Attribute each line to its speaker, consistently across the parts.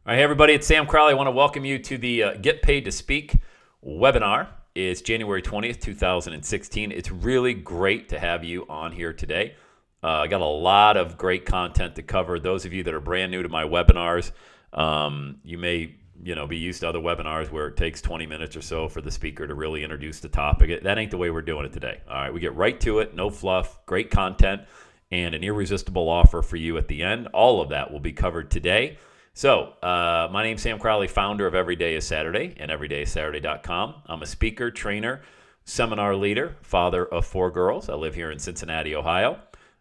Speaker 1: All right, hey everybody, it's Sam Crowley. I want to welcome you to the Get Paid to Speak webinar. It's January 20th, 2016. It's really great to have you on here today. I got a lot of great content to cover. Those of you that are brand new to my webinars, you may be used to other webinars where it takes 20 minutes or so for the speaker to really introduce the topic. That ain't the way we're doing it today. All right, we get right to it, no fluff, great content, and an irresistible offer for you at the end. All of that will be covered today. So, my name's Sam Crowley, founder of Every Day is Saturday and everydayissaturday.com. I'm a speaker, trainer, seminar leader, father of 4 girls. I live here in Cincinnati, Ohio.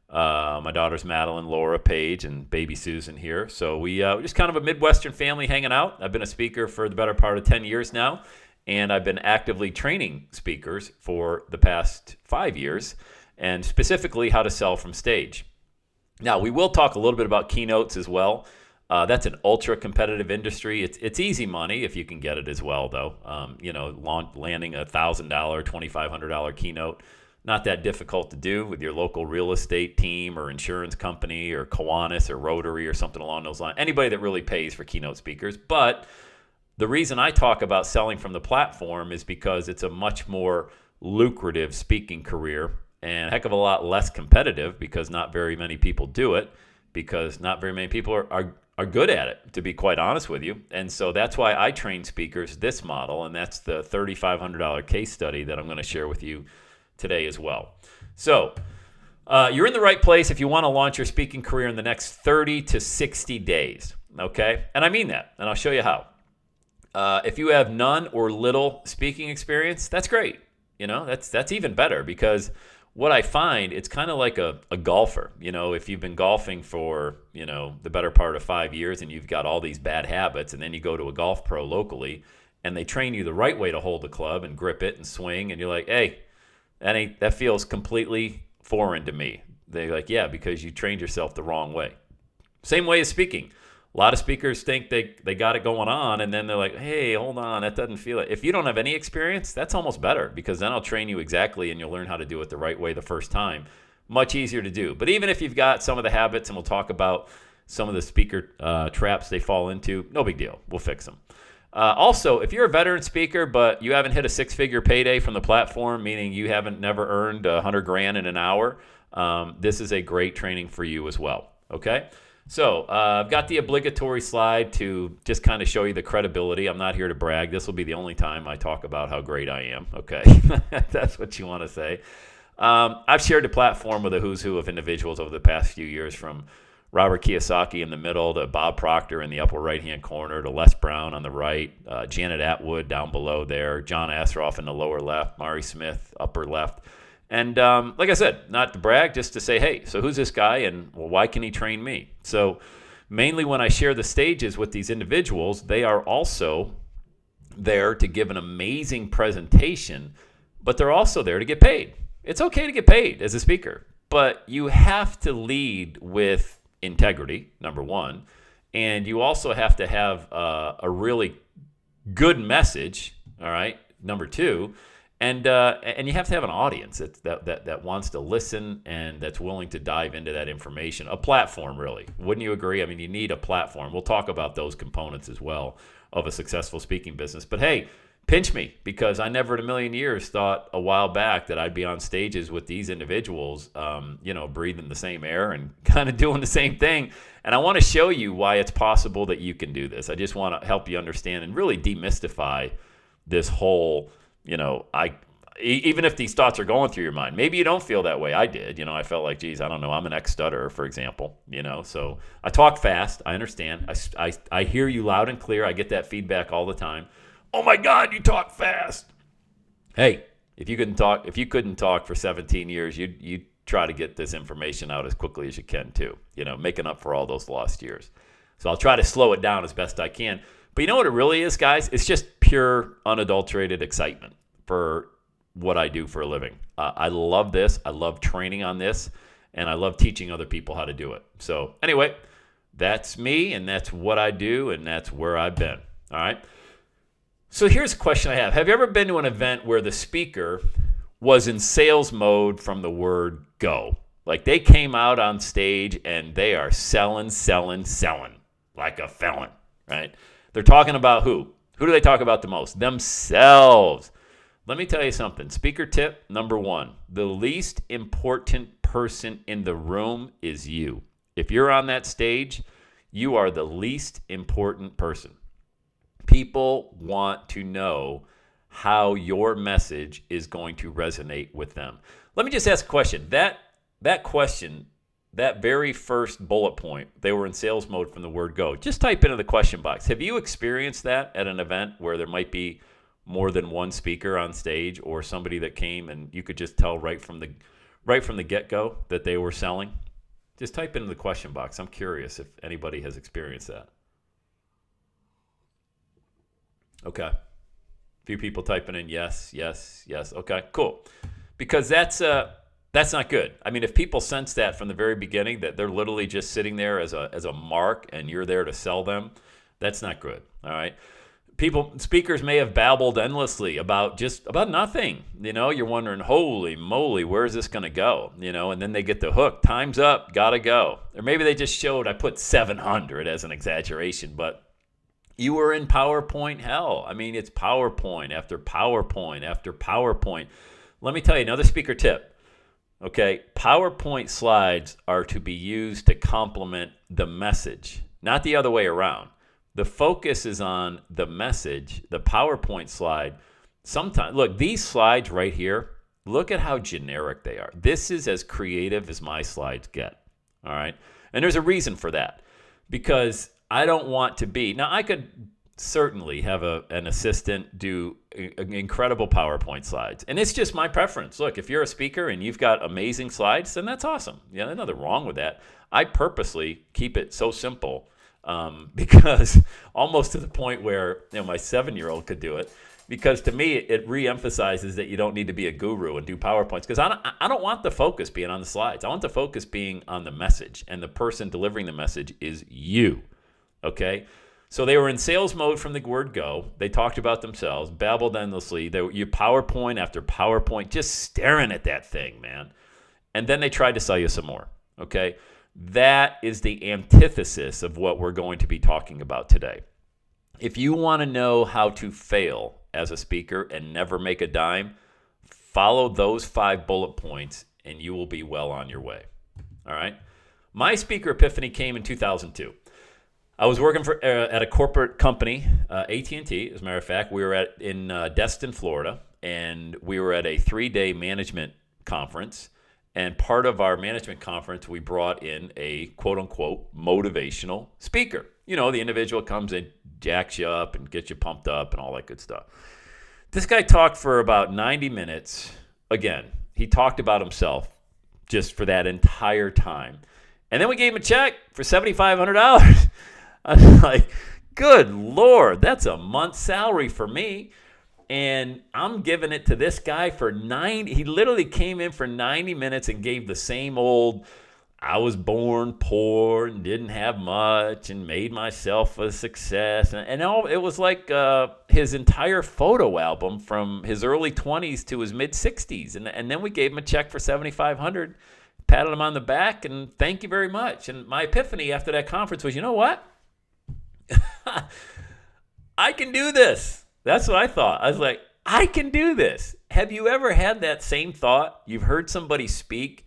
Speaker 1: My daughters Madeline, Laura, Paige, and baby Susan here. So we're just kind of a Midwestern family hanging out. I've been a speaker for the better part of 10 years now, and I've been actively training speakers for the past 5 years, and specifically how to sell from stage. Now, we will talk a little bit about keynotes as well. That's an ultra competitive industry. It's easy money if you can get it as well, though. Landing a $1,000, $2,500 keynote, not that difficult to do with your local real estate team or insurance company or Kiwanis or Rotary or something along those lines. Anybody that really pays for keynote speakers. But the reason I talk about selling from the platform is because it's a much more lucrative speaking career and a heck of a lot less competitive because not very many people do it, because not very many people are good at it, to be quite honest with you. And so that's why I train speakers this model, and that's the $3,500 case study that I'm going to share with you today as well. So you're in the right place if you want to launch your speaking career in the next 30 to 60 days, okay? And I mean that, and I'll show you how. If you have none or little speaking experience, that's great. That's even better, because what I find, it's kind of like a golfer. If you've been golfing for, the better part of 5 years and you've got all these bad habits, and then you go to a golf pro locally and they train you the right way to hold the club and grip it and swing, and you're like, hey, that feels completely foreign to me. They're like, yeah, because you trained yourself the wrong way. Same way as speaking. A lot of speakers think they got it going on, and then they're like, hey, hold on, that doesn't feel it. If you don't have any experience, that's almost better, because then I'll train you exactly and you'll learn how to do it the right way the first time. Much easier to do. But even if you've got some of the habits, and we'll talk about some of the speaker traps they fall into, no big deal. We'll fix them. Also, if you're a veteran speaker, but you haven't hit a 6-figure payday from the platform, meaning you haven't never earned $100,000 in an hour, this is a great training for you as well. Okay? So I've got the obligatory slide to just kind of show you the credibility. I'm not here to brag. This will be the only time I talk about how great I am. Okay, that's what you want to say. I've shared the platform with a who's who of individuals over the past few years, from Robert Kiyosaki in the middle to Bob Proctor in the upper right-hand corner to Les Brown on the right, Janet Atwood down below there, John Assaraf in the lower left, Mari Smith upper left. And like I said, not to brag, just to say, hey, so who's this guy, and why can he train me? So mainly when I share the stages with these individuals, they are also there to give an amazing presentation, but they're also there to get paid. It's okay to get paid as a speaker, but you have to lead with integrity, number one, and you also have to have a really good message, all right, number two. And you have to have an audience that wants to listen and that's willing to dive into that information. A platform, really. Wouldn't you agree? I mean, you need a platform. We'll talk about those components as well of a successful speaking business. But hey, pinch me, because I never in a million years thought a while back that I'd be on stages with these individuals, breathing the same air and kind of doing the same thing. And I want to show you why it's possible that you can do this. I just want to help you understand and really demystify this whole, even if these thoughts are going through your mind, maybe you don't feel that way. I did. I felt like, geez, I don't know. I'm an ex-stutterer, for example. So I talk fast. I understand. I hear you loud and clear. I get that feedback all the time. Oh my God, you talk fast. Hey, if you couldn't talk for 17 years, you'd try to get this information out as quickly as you can too. Making up for all those lost years. So I'll try to slow it down as best I can. But you know what it really is, guys? It's just pure, unadulterated excitement for what I do for a living. I love this. I love training on this, and I love teaching other people how to do it. So anyway, that's me, and that's what I do, and that's where I've been. All right? So here's a question I have. Have you ever been to an event where the speaker was in sales mode from the word go? Like they came out on stage and they are selling like a felon. right? They're talking about who? Who do they talk about the most? Themselves. Let me tell you something. Speaker tip number 1, the least important person in the room is you. If you're on that stage, you are the least important person. People want to know how your message is going to resonate with them. Let me just ask a question. That question, that very first bullet point, they were in sales mode from the word go. Just type into the question box. Have you experienced that at an event where there might be more than one speaker on stage, or somebody that came and you could just tell right from the get-go that they were selling? Just type into the question box. I'm curious if anybody has experienced that. Okay. A few people typing in yes, yes, yes. Okay, cool. Because that's not good. I mean, if people sense that from the very beginning, that they're literally just sitting there as a mark and you're there to sell them, that's not good. All right. Speakers may have babbled endlessly about nothing. You're wondering, holy moly, where is this going to go? And then they get the hook. Time's up. Got to go. Or maybe they just showed, I put 700 as an exaggeration, but you were in PowerPoint hell. I mean, it's PowerPoint after PowerPoint after PowerPoint. Let me tell you another speaker tip. Okay, PowerPoint slides are to be used to complement the message, not the other way around. The focus is on the message. The PowerPoint slide, sometimes, look, these slides right here, look at how generic they are. This is as creative as my slides get, all right? And there's a reason for that, because I don't want to be, now I could certainly have an assistant do incredible PowerPoint slides, and it's just my preference. Look, if you're a speaker and you've got amazing slides, then that's awesome. Yeah, there's nothing wrong with that. I purposely keep it so simple, because almost to the point where my 7-year-old could do it, because to me it re-emphasizes that you don't need to be a guru and do PowerPoints, because I don't want the focus being on the slides. I want the focus being on the message, and the person delivering the message is you. Okay, so they were in sales mode from the word go. They talked about themselves, babbled endlessly. You PowerPoint after PowerPoint, just staring at that thing, man. And then they tried to sell you some more. Okay, that is the antithesis of what we're going to be talking about today. If you want to know how to fail as a speaker and never make a dime, follow those 5 bullet points and you will be well on your way. All right. My speaker epiphany came in 2002. I was working at a corporate company, AT&T, as a matter of fact. We were in Destin, Florida, and we were at a 3-day management conference. And part of our management conference, we brought in a quote-unquote motivational speaker. The individual comes in, jacks you up, and gets you pumped up and all that good stuff. This guy talked for about 90 minutes. Again, he talked about himself just for that entire time. And then we gave him a check for $7,500. I'm like, good Lord, that's a month's salary for me. And I'm giving it to this guy for 90. He literally came in for 90 minutes and gave the same old, I was born poor and didn't have much and made myself a success. And all, it was like his entire photo album from his early 20s to his mid-60s. And then we gave him a check for $7,500, patted him on the back, and thank you very much. And my epiphany after that conference was, you know what? I can do this. That's what I thought. I was like, I can do this. Have you ever had that same thought? You've heard somebody speak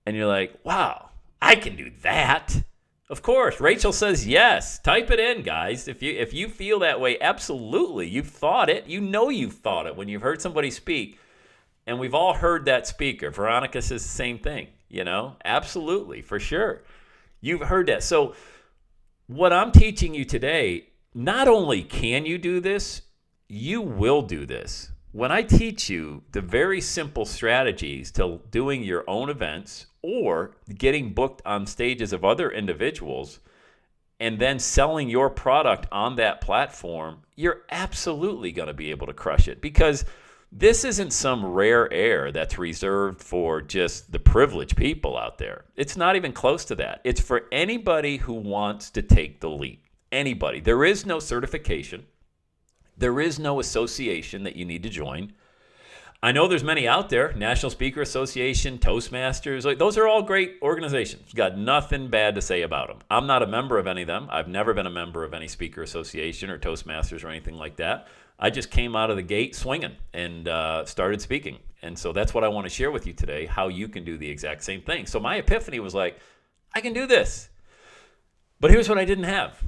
Speaker 1: and you're like, wow, I can do that. Of course, Rachel says yes. Type it in, guys. If you feel that way, absolutely. You've thought it. You've thought it when you've heard somebody speak. And we've all heard that speaker. Veronica says the same thing, Absolutely, for sure. You've heard that. So what I'm teaching you today, not only can you do this, you will do this. When I teach you the very simple strategies to doing your own events or getting booked on stages of other individuals and then selling your product on that platform, you're absolutely going to be able to crush it, because this isn't some rare air that's reserved for just the privileged people out there. It's not even close to that. It's for anybody who wants to take the leap. Anybody. There is no certification. There is no association that you need to join. I know there's many out there, National Speaker Association, Toastmasters, like those are all great organizations. Got nothing bad to say about them. I'm not a member of any of them. I've never been a member of any speaker association or Toastmasters or anything like that. I just came out of the gate swinging and started speaking. And so that's what I want to share with you today, how you can do the exact same thing. So my epiphany was like, I can do this. But here's what I didn't have.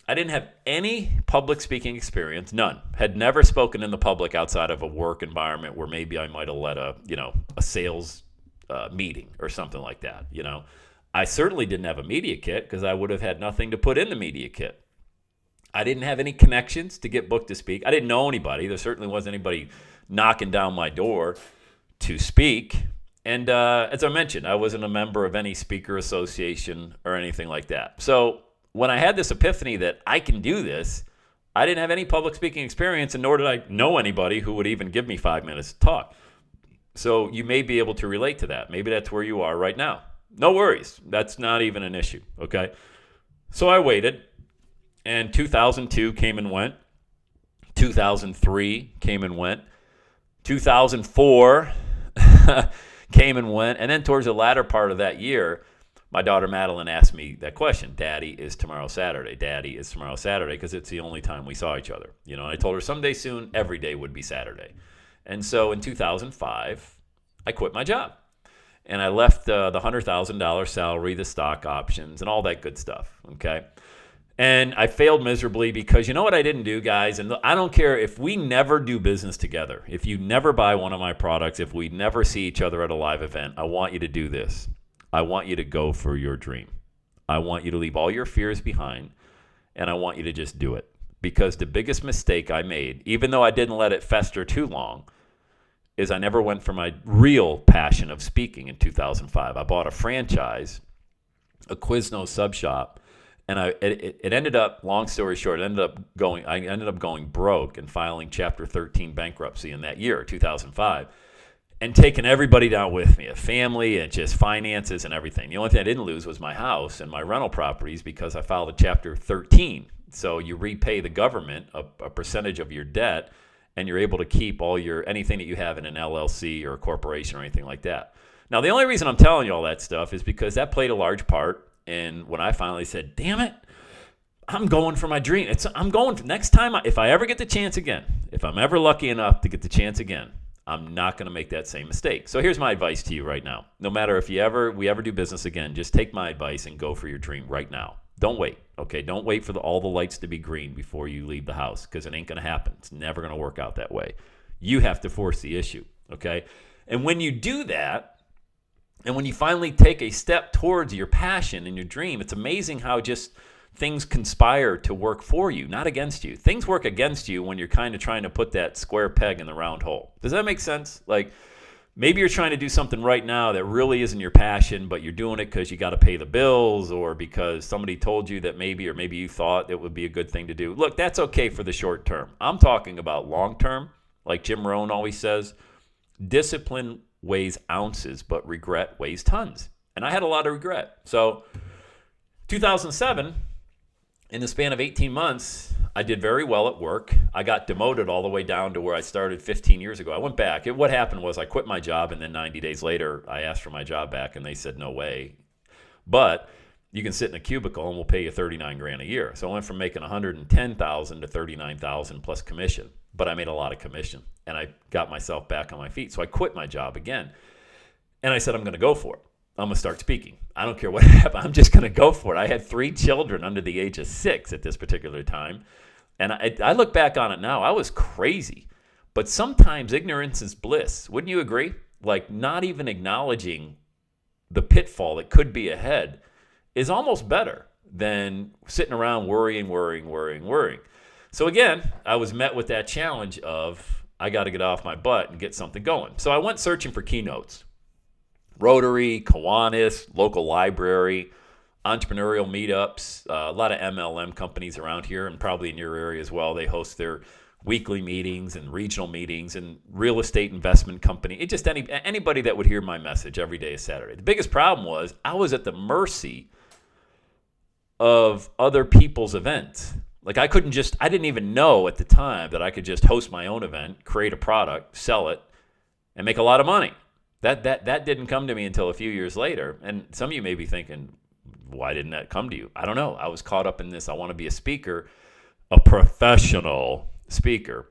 Speaker 1: I didn't have any public speaking experience, none. Had never spoken in the public outside of a work environment where maybe I might have led a sales meeting or something like that. I certainly didn't have a media kit because I would have had nothing to put in the media kit. I didn't have any connections to get booked to speak. I didn't know anybody. There certainly wasn't anybody knocking down my door to speak. And as I mentioned, I wasn't a member of any speaker association or anything like that. So when I had this epiphany that I can do this, I didn't have any public speaking experience, and nor did I know anybody who would even give me 5 minutes to talk. So you may be able to relate to that. Maybe that's where you are right now. No worries. That's not even an issue, okay? So I waited, and 2002 came and went. 2003 came and went. 2004 came and went. And then towards the latter part of that year, my daughter Madeline asked me that question, Daddy, is tomorrow Saturday? Daddy, is tomorrow Saturday? Because it's the only time we saw each other. I told her someday soon, every day would be Saturday. And so in 2005, I quit my job. And I left the $100,000 salary, the stock options, and all that good stuff, okay? And I failed miserably because you know what I didn't do, guys? And I don't care if we never do business together. If you never buy one of my products, if we never see each other at a live event, I want you to do this. I want you to go for your dream. I want you to leave all your fears behind, and I want you to just do it. Because the biggest mistake I made, even though I didn't let it fester too long, is I never went for my real passion of speaking in 2005. I bought a franchise, a Quiznos sub shop, and it ended up, long story short, I ended up going broke and filing Chapter 13 bankruptcy in that year, 2005. And taking everybody down with me, a family and just finances and everything. The only thing I didn't lose was my house and my rental properties because I filed a Chapter 13. So you repay the government a percentage of your debt, and you're able to keep anything that you have in an LLC or a corporation or anything like that. Now, the only reason I'm telling you all that stuff is because that played a large part in when I finally said, damn it, I'm going for my dream. Next time, if I ever get the chance again, if I'm ever lucky enough to get the chance again, I'm not going to make that same mistake. So here's my advice to you right now. No matter if we ever do business again, just take my advice and go for your dream right now. Don't wait, okay? Don't wait for all the lights to be green before you leave the house because it ain't going to happen. It's never going to work out that way. You have to force the issue, okay? And when you do that, and when you finally take a step towards your passion and your dream, it's amazing how just things conspire to work for you, not against you. Things work against you when you're kind of trying to put that square peg in the round hole. Does that make sense? Like maybe you're trying to do something right now that really isn't your passion, but you're doing it because you got to pay the bills or because somebody told you that maybe, or maybe you thought it would be a good thing to do. Look, that's okay for the short term. I'm talking about long term. Like Jim Rohn always says, discipline weighs ounces, but regret weighs tons. And I had a lot of regret. So 2007, in the span of 18 months, I did very well at work. I got demoted all the way down to where I started 15 years ago. I went back. What happened was I quit my job, and then 90 days later, I asked for my job back, and they said, no way. But you can sit in a cubicle, and we'll pay you $39,000 a year. So I went from making $110,000 to $39,000 plus commission. But I made a lot of commission, and I got myself back on my feet. So I quit my job again, and I said, I'm going to go for it. I'm going to start speaking. I don't care what happens. I'm just going to go for it. I had 3 children under the age of 6 at this particular time. And I look back on it now. I was crazy. But sometimes ignorance is bliss. Wouldn't you agree? Like not even acknowledging the pitfall that could be ahead is almost better than sitting around worrying. So again, I was met with that challenge of I got to get off my butt and get something going. So I went searching for keynotes. Rotary, Kiwanis, local library, entrepreneurial meetups, a lot of MLM companies around here and probably in your area as well. They host their weekly meetings and regional meetings and real estate investment company. It just anybody that would hear my message every day is Saturday. The biggest problem was I was at the mercy of other people's events. Like I didn't even know at the time that I could just host my own event, create a product, sell it, and make a lot of money. That didn't come to me until a few years later. And some of you may be thinking, why didn't that come to you? I don't know. I was caught up in this. I want to be a speaker, a professional speaker.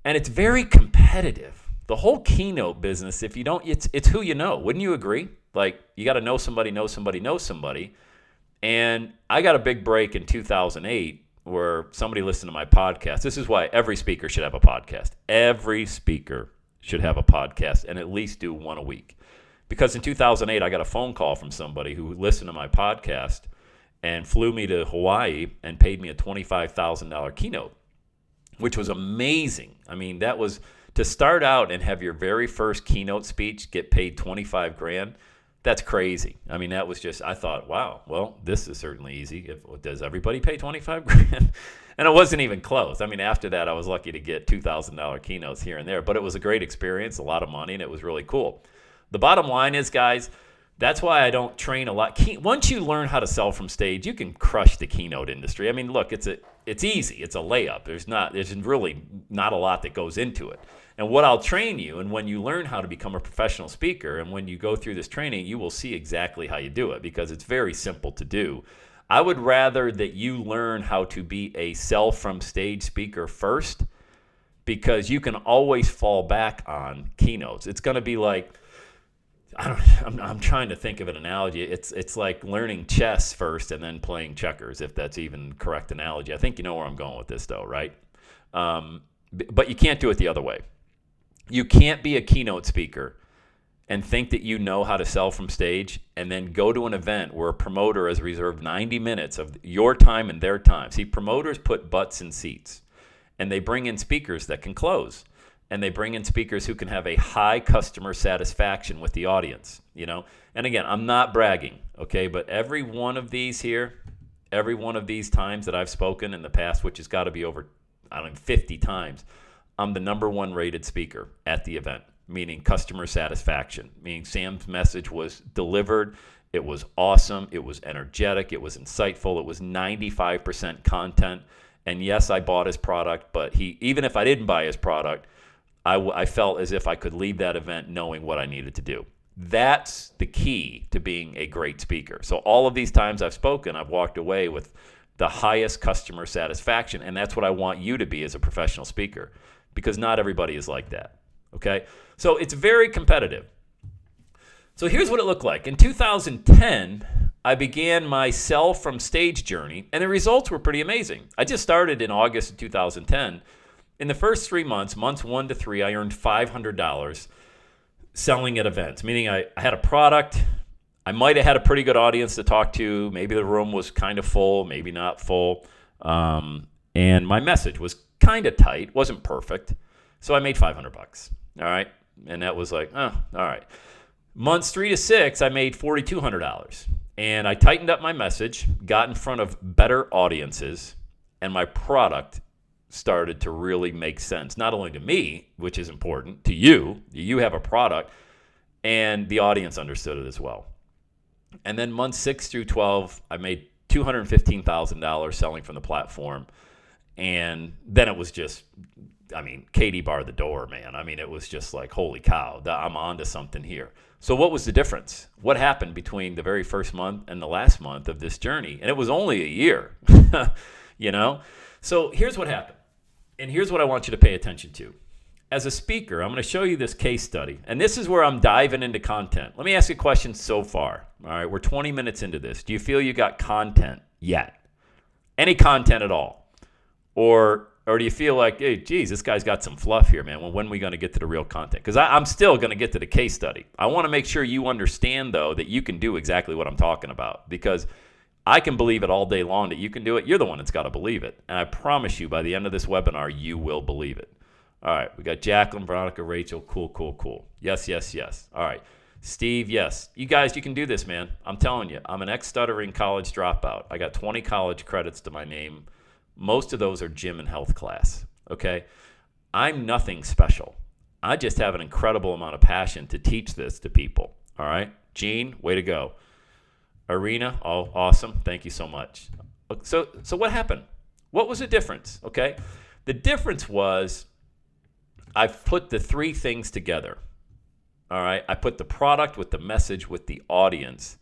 Speaker 1: And it's very competitive. The whole keynote business, if you don't, it's who you know. Wouldn't you agree? Like, you got to know somebody, know somebody, know somebody. And I got a big break in 2008 where somebody listened to my podcast. This is why every speaker should have a podcast. Every speaker should have a podcast and at least do one a week. Because in 2008, I got a phone call from somebody who listened to my podcast and flew me to Hawaii and paid me a $25,000 keynote, which was amazing. I mean, that was to start out and have your very first keynote speech get paid $25,000. That's crazy. I mean, that was just, I thought, wow, well, this is certainly easy. Does everybody pay $25,000? And it wasn't even close. I mean, after that, I was lucky to get $2,000 keynotes here and there, but it was a great experience, a lot of money, and it was really cool. The bottom line is, guys, that's why I don't train a lot. Once you learn how to sell from stage, you can crush the keynote industry. I mean, look, it's easy. It's a layup. There's really not a lot that goes into it. And what I'll train you, and when you learn how to become a professional speaker, and when you go through this training, you will see exactly how you do it because it's very simple to do. I would rather that you learn how to be a sell from stage speaker first, because you can always fall back on keynotes. It's going to be like, I'm trying to think of an analogy. It's like learning chess first and then playing checkers, if that's even correct analogy. I think you know where I'm going with this, though, right? But you can't do it the other way. You can't be a keynote speaker and think that you know how to sell from stage and then go to an event where a promoter has reserved 90 minutes of your time and their time. See, promoters put butts in seats, and they bring in speakers that can close, and they bring in speakers who can have a high customer satisfaction with the audience, you know? And again, I'm not bragging, okay? But every one of these here, every one of these times that I've spoken in the past, which has got to be over, 50 times, I'm the number one rated speaker at the event, meaning customer satisfaction, meaning Sam's message was delivered. It was awesome. It was energetic. It was insightful. It was 95% content. And yes, I bought his product, but even if I didn't buy his product, I felt as if I could leave that event knowing what I needed to do. That's the key to being a great speaker. So all of these times I've spoken, I've walked away with the highest customer satisfaction, and that's what I want you to be as a professional speaker, because not everybody is like that, okay? So it's very competitive. So here's what it looked like. In 2010, I began my sell from stage journey, and the results were pretty amazing. I just started in August of 2010. In the first 3 months, months 1 to 3, I earned $500 selling at events, meaning I had a product. I might have had a pretty good audience to talk to. Maybe the room was kind of full, maybe not full. And my message was kind of tight, wasn't perfect. So I made $500, all right? And that was like, oh, all right. Months 3 to 6, I made $4,200. And I tightened up my message, got in front of better audiences, and my product started to really make sense, not only to me, which is important, to you. You have a product, and the audience understood it as well. And then months 6 through 12, I made $215,000 selling from the platform. And then it was just, Katie barred the door, man. It was just like, holy cow, I'm onto something here. So what was the difference? What happened between the very first month and the last month of this journey? And it was only a year, you know? So here's what happened. And here's what I want you to pay attention to. As a speaker, I'm going to show you this case study. And this is where I'm diving into content. Let me ask you a question so far. All right, we're 20 minutes into this. Do you feel you got content yet? Any content at all? Or do you feel like, hey, geez, this guy's got some fluff here, man. Well, when are we going to get to the real content? Because I'm still going to get to the case study. I want to make sure you understand, though, that you can do exactly what I'm talking about. Because I can believe it all day long that you can do it. You're the one that's got to believe it. And I promise you, by the end of this webinar, you will believe it. All right, we got Jacqueline, Veronica, Rachel. Cool. Yes. All right. Steve, yes. You guys, you can do this, man. I'm telling you, I'm an ex-stuttering college dropout. I got 20 college credits to my name. Most of those are gym and health class, okay? I'm nothing special. I just have an incredible amount of passion to teach this to people, all right? Gene, way to go. Arena, oh, awesome. Thank you so much. So what happened? What was the difference, okay? The difference was I've put the three things together. All right. I put the product with the message with the audience.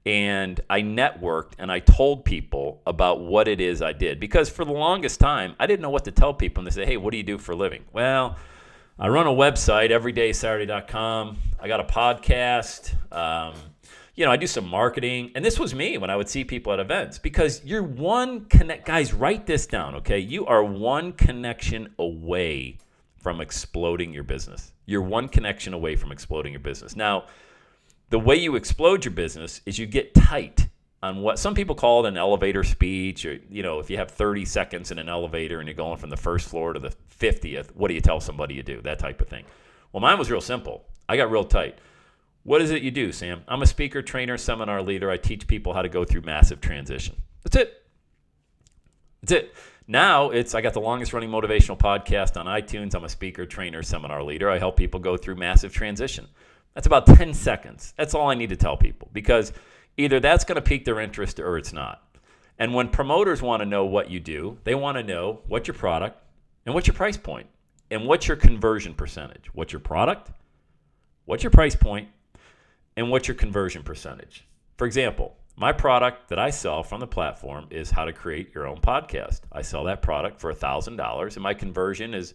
Speaker 1: And I networked and I told people about what it is I did. Because for the longest time, I didn't know what to tell people. And they say, hey, what do you do for a living? Well, I run a website, everydaysaturday.com. I got a podcast. I do some marketing. And this was me when I would see people at events. Because you're one connect. Guys, write this down, okay? You are one connection away from exploding your business. You're one connection away from exploding your business. Now, the way you explode your business is you get tight on what some people call it an elevator speech, or, if you have 30 seconds in an elevator and you're going from the first floor to the 50th, what do you tell somebody you do? That type of thing. Well, mine was real simple. I got real tight. What is it you do, Sam? I'm a speaker, trainer, seminar leader. I teach people how to go through massive transition. That's it. Now I got the longest running motivational podcast on iTunes. I'm a speaker, trainer, seminar leader. I help people go through massive transition. That's about 10 seconds. That's all I need to tell people, because either that's going to pique their interest or it's not. And when promoters want to know what you do, they want to know what's your product and what's your price point and what's your conversion percentage. What's your product? What's your price point? And what's your conversion percentage? For example, my product that I sell from the platform is how to create your own podcast. I sell that product for $1,000, and my conversion is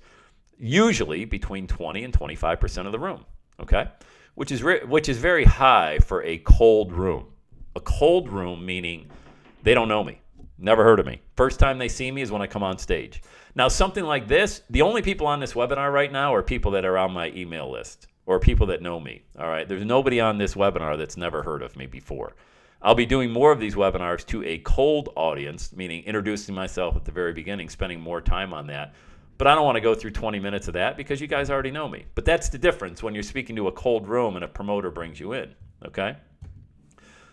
Speaker 1: usually between 20 and 25% of the room. Okay, which is very high for a cold room. A cold room meaning they don't know me, never heard of me. First time they see me is when I come on stage. Now, something like this, the only people on this webinar right now are people that are on my email list or people that know me. All right, there's nobody on this webinar that's never heard of me before. I'll be doing more of these webinars to a cold audience, meaning introducing myself at the very beginning, spending more time on that. But I don't want to go through 20 minutes of that because you guys already know me. But that's the difference when you're speaking to a cold room and a promoter brings you in, okay?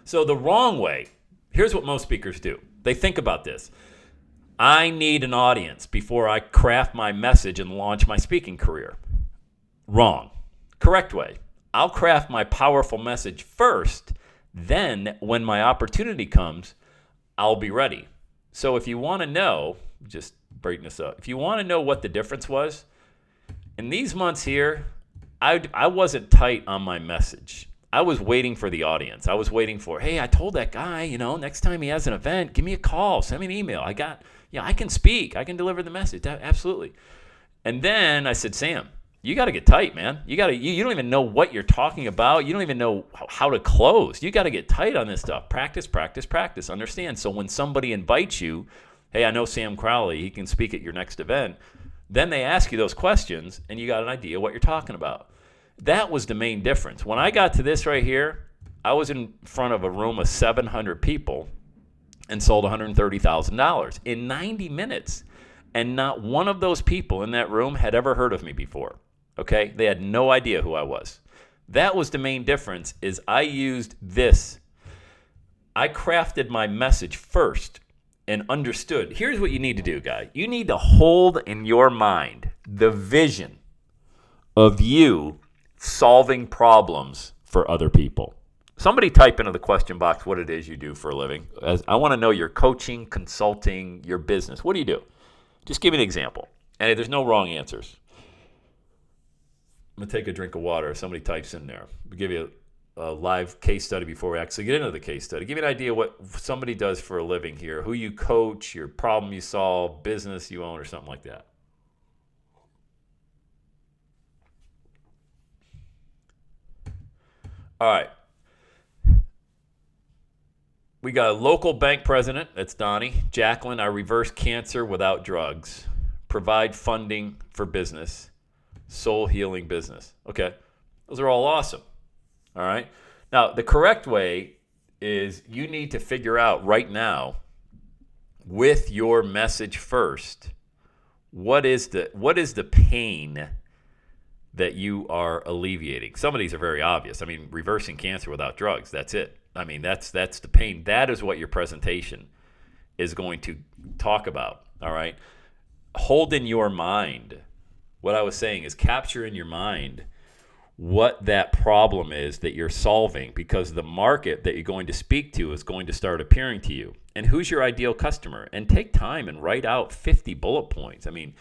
Speaker 1: So the wrong way, here's what most speakers do. They think about this. I need an audience before I craft my message and launch my speaking career. Wrong. Correct way. I'll craft my powerful message first. Then when my opportunity comes, I'll be ready. So if you want to know, just breaking this up, if you want to know what the difference was, in these months here, I wasn't tight on my message. I was waiting for the audience. I was waiting for, hey, I told that guy, next time he has an event, give me a call, send me an email. I can speak. I can deliver the message. Absolutely. And then I said, Sam, you got to get tight, man. You don't even know what you're talking about. You don't even know how to close. You got to get tight on this stuff. Practice, practice, practice. Understand. So when somebody invites you, hey, I know Sam Crowley, he can speak at your next event. Then they ask you those questions, and you got an idea what you're talking about. That was the main difference. When I got to this right here, I was in front of a room of 700 people and sold $130,000 in 90 minutes. And not one of those people in that room had ever heard of me before. Okay? They had no idea who I was. That was the main difference, is I used this. I crafted my message first and understood. Here's what you need to do, guy. You need to hold in your mind the vision of you solving problems for other people. Somebody type into the question box what it is you do for a living. I want to know your coaching, consulting, your business. What do you do? Just give me an example. And there's no wrong answers. I'm going to take a drink of water if somebody types in there. We'll give you a live case study before we actually get into the case study. Give me an idea what somebody does for a living here, who you coach, your problem you solve, business you own, or something like that. All right. We got a local bank president. That's Donnie. Jacqueline, I reverse cancer without drugs. Provide funding for business. Soul healing business. Okay. Those are all awesome. All right. Now, the correct way is you need to figure out right now with your message first, what is the pain that you are alleviating? Some of these are very obvious. I mean, reversing cancer without drugs, that's it. I mean, that's the pain. That is what your presentation is going to talk about, all right? Hold in your mind. What I was saying is capture in your mind what that problem is that you're solving, because the market that you're going to speak to is going to start appearing to you. And who's your ideal customer? And take time and write out 50 bullet points. I mean,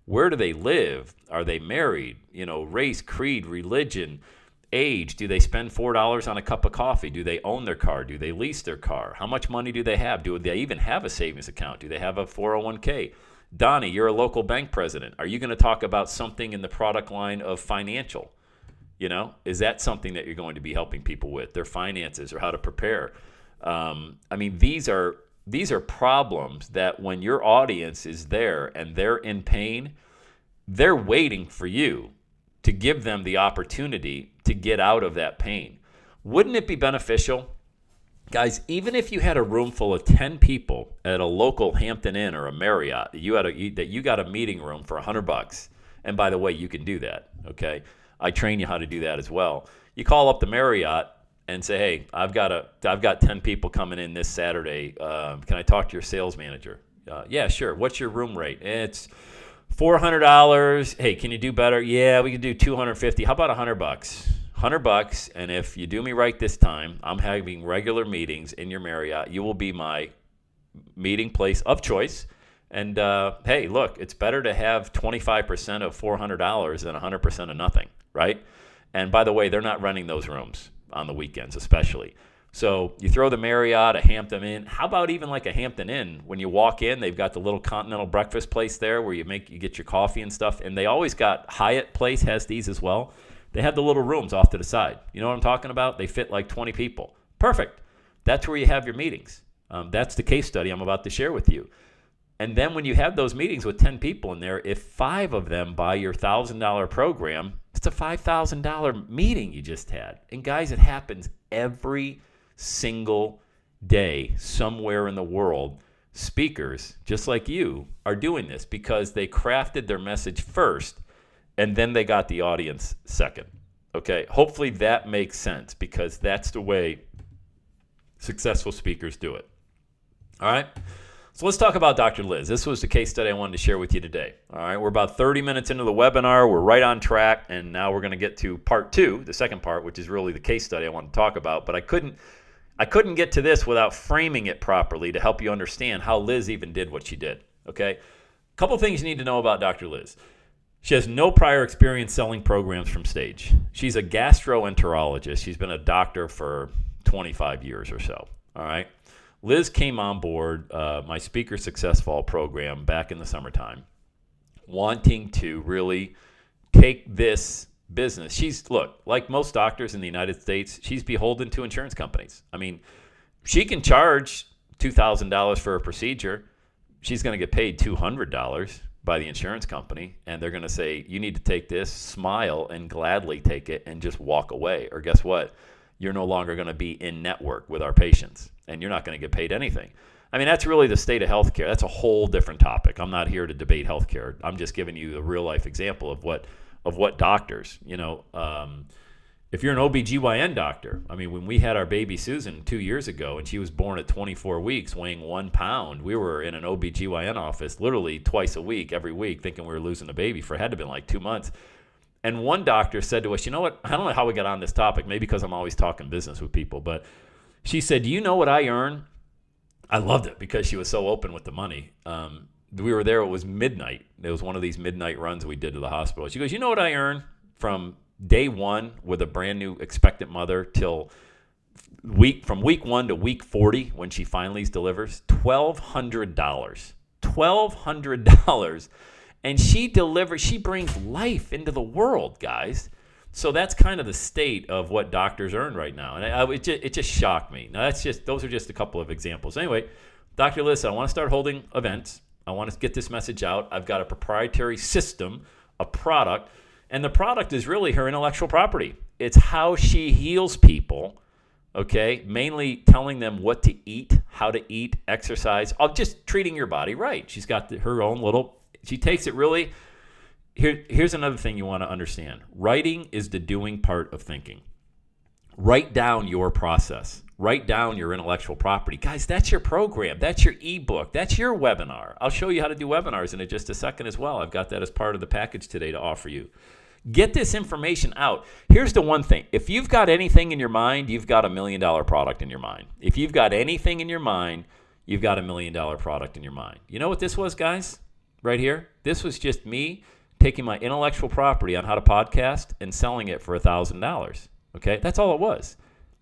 Speaker 1: where do they live? Are they married? Race, creed, religion. age, do they spend $4 on a cup of coffee? Do they own their car? Do they lease their car? How much money do they have? Do they even have a savings account? Do they have a 401k? Donnie, you're a local bank president. Are you going to talk about something in the product line of financial? Is that something that you're going to be helping people with, their finances or how to prepare? These are problems that when your audience is there and they're in pain, they're waiting for you to give them the opportunity to get out of that pain. Wouldn't it be beneficial? Guys, even if you had a room full of 10 people at a local Hampton Inn or a Marriott, that you got a meeting room for $100, and by the way, you can do that, okay? I train you how to do that as well. You call up the Marriott and say, hey, I've got 10 people coming in this Saturday. Can I talk to your sales manager? Yeah, sure. What's your room rate? It's $400. Hey, can you do better? Yeah, we can do $250. How about $100? $100, and if you do me right this time, I'm having regular meetings in your Marriott. You will be my meeting place of choice. And hey, look, it's better to have 25% of $400 than 100% of nothing, right? And by the way, they're not renting those rooms on the weekends, especially. So you throw the Marriott, a Hampton Inn. How about even like a Hampton Inn? When you walk in, they've got the little continental breakfast place there where you get your coffee and stuff. And they always got Hyatt Place has these as well. They have the little rooms off to the side. You know what I'm talking about? They fit like 20 people. Perfect. That's where you have your meetings. That's the case study I'm about to share with you. And then when you have those meetings with 10 people in there, if 5 of them buy your $1,000 program, it's a $5,000 meeting you just had. And guys, it happens every single day somewhere in the world. Speakers, just like you, are doing this because they crafted their message first and then they got the audience second. Okay, hopefully that makes sense because that's the way successful speakers do it. All right, so let's talk about Dr. Liz. This was the case study I wanted to share with you today. All right, we're about 30 minutes into the webinar. We're right on track, and now we're going to get to part 2, the second part, which is really the case study I want to talk about. But I couldn't get to this without framing it properly to help you understand how Liz even did what she did. Okay, a couple things you need to know about Dr. Liz. She has no prior experience selling programs from stage. She's a gastroenterologist. She's been a doctor for 25 years or so. All right. Liz came on board my Speaker Success Fall program back in the summertime, wanting to really take this business. Look, like most doctors in the United States, she's beholden to insurance companies. I mean, she can charge $2,000 for a procedure. She's going to get paid $200 by the insurance company, and they're going to say, you need to take this, smile, and gladly take it, and just walk away. Or guess what? You're no longer going to be in network with our patients, and you're not going to get paid anything. I mean, that's really the state of healthcare. That's a whole different topic. I'm not here to debate healthcare. I'm just giving you a real-life example of what doctors, if you're an OBGYN doctor, I mean, when we had our baby Susan 2 years ago and she was born at 24 weeks weighing 1 pound, we were in an OBGYN office literally twice a week, every week, thinking we were losing the baby for, it had to have been like 2 months. And one doctor said to us, you know what, I don't know how we got on this topic, maybe because I'm always talking business with people, but she said, do you know what I earn? I loved it because she was so open with the money. We were there, it was midnight. It was one of these midnight runs we did to the hospital. She goes, you know what I earn from day 1 with a brand new expectant mother till from week 1 to week 40 when she finally delivers? $1,200. $1,200. And she brings life into the world, guys. So that's kind of the state of what doctors earn right now. And it just shocked me. Now, those are just a couple of examples. Anyway, Dr. Liz said, I want to start holding events. I want to get this message out. I've got a proprietary system, a product, and the product is really her intellectual property. It's how she heals people, okay? Mainly telling them what to eat, how to eat, exercise, just treating your body right. She's got her own she takes it really. Here's another thing you want to understand. Writing is the doing part of thinking. Write down your process. Write down your intellectual property. Guys, that's your program. That's your ebook. That's your webinar. I'll show you how to do webinars in just a second as well. I've got that as part of the package today to offer you. Get this information out. Here's the one thing. If you've got anything in your mind, you've got $1 million product in your mind. If you've got anything in your mind, you've got $1 million product in your mind. You know what this was, guys? Right here? This was just me taking my intellectual property on how to podcast and selling it for $1,000. Okay, that's all it was.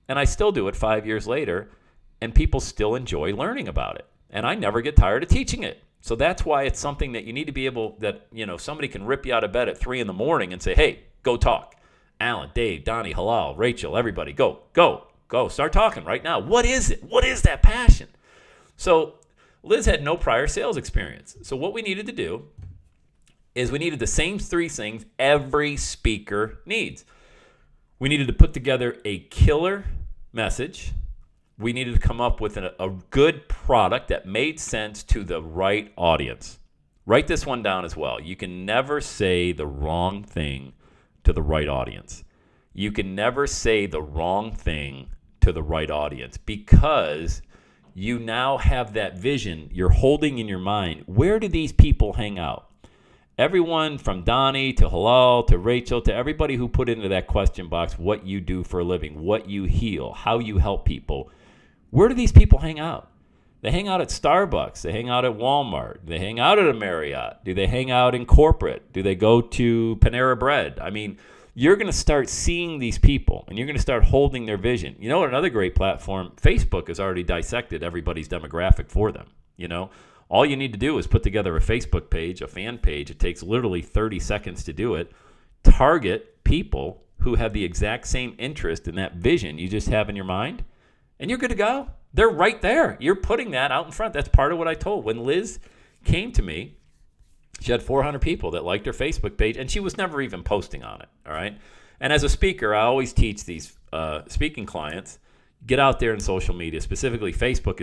Speaker 1: And I still do it 5 years later, and people still enjoy learning about it. And I never get tired of teaching it. So that's why it's something that you need to be able, that, somebody can rip you out of bed at 3 a.m. and say, hey, go talk. Alan, Dave, Donnie, Halal, Rachel, everybody, go. Start talking right now. What is it? What is that passion? So Liz had no prior sales experience. So what we needed to do is we needed the same 3 things every speaker needs. We needed to put together a killer message. We needed to come up with a good product that made sense to the right audience. Write this one down as well. You can never say the wrong thing to the right audience. You can never say the wrong thing to the right audience because you now have that vision you're holding in your mind. Where do these people hang out? Everyone from Donnie to Halal to Rachel to everybody who put into that question box what you do for a living, what you heal, how you help people. Where do these people hang out? They hang out at Starbucks. They hang out at Walmart. They hang out at a Marriott. Do they hang out in corporate? Do they go to Panera Bread? I mean, you're going to start seeing these people, and you're going to start holding their vision. You know what? Another great platform, Facebook has already dissected everybody's demographic for them. All you need to do is put together a Facebook page, a fan page. It takes literally 30 seconds to do it. Target people who have the exact same interest in that vision you just have in your mind, and you're good to go. They're right there. You're putting that out in front. That's part of what I told. When Liz came to me, she had 400 people that liked her Facebook page, and she was never even posting on it, all right? And as a speaker, I always teach these speaking clients, get out there in social media, specifically Facebook.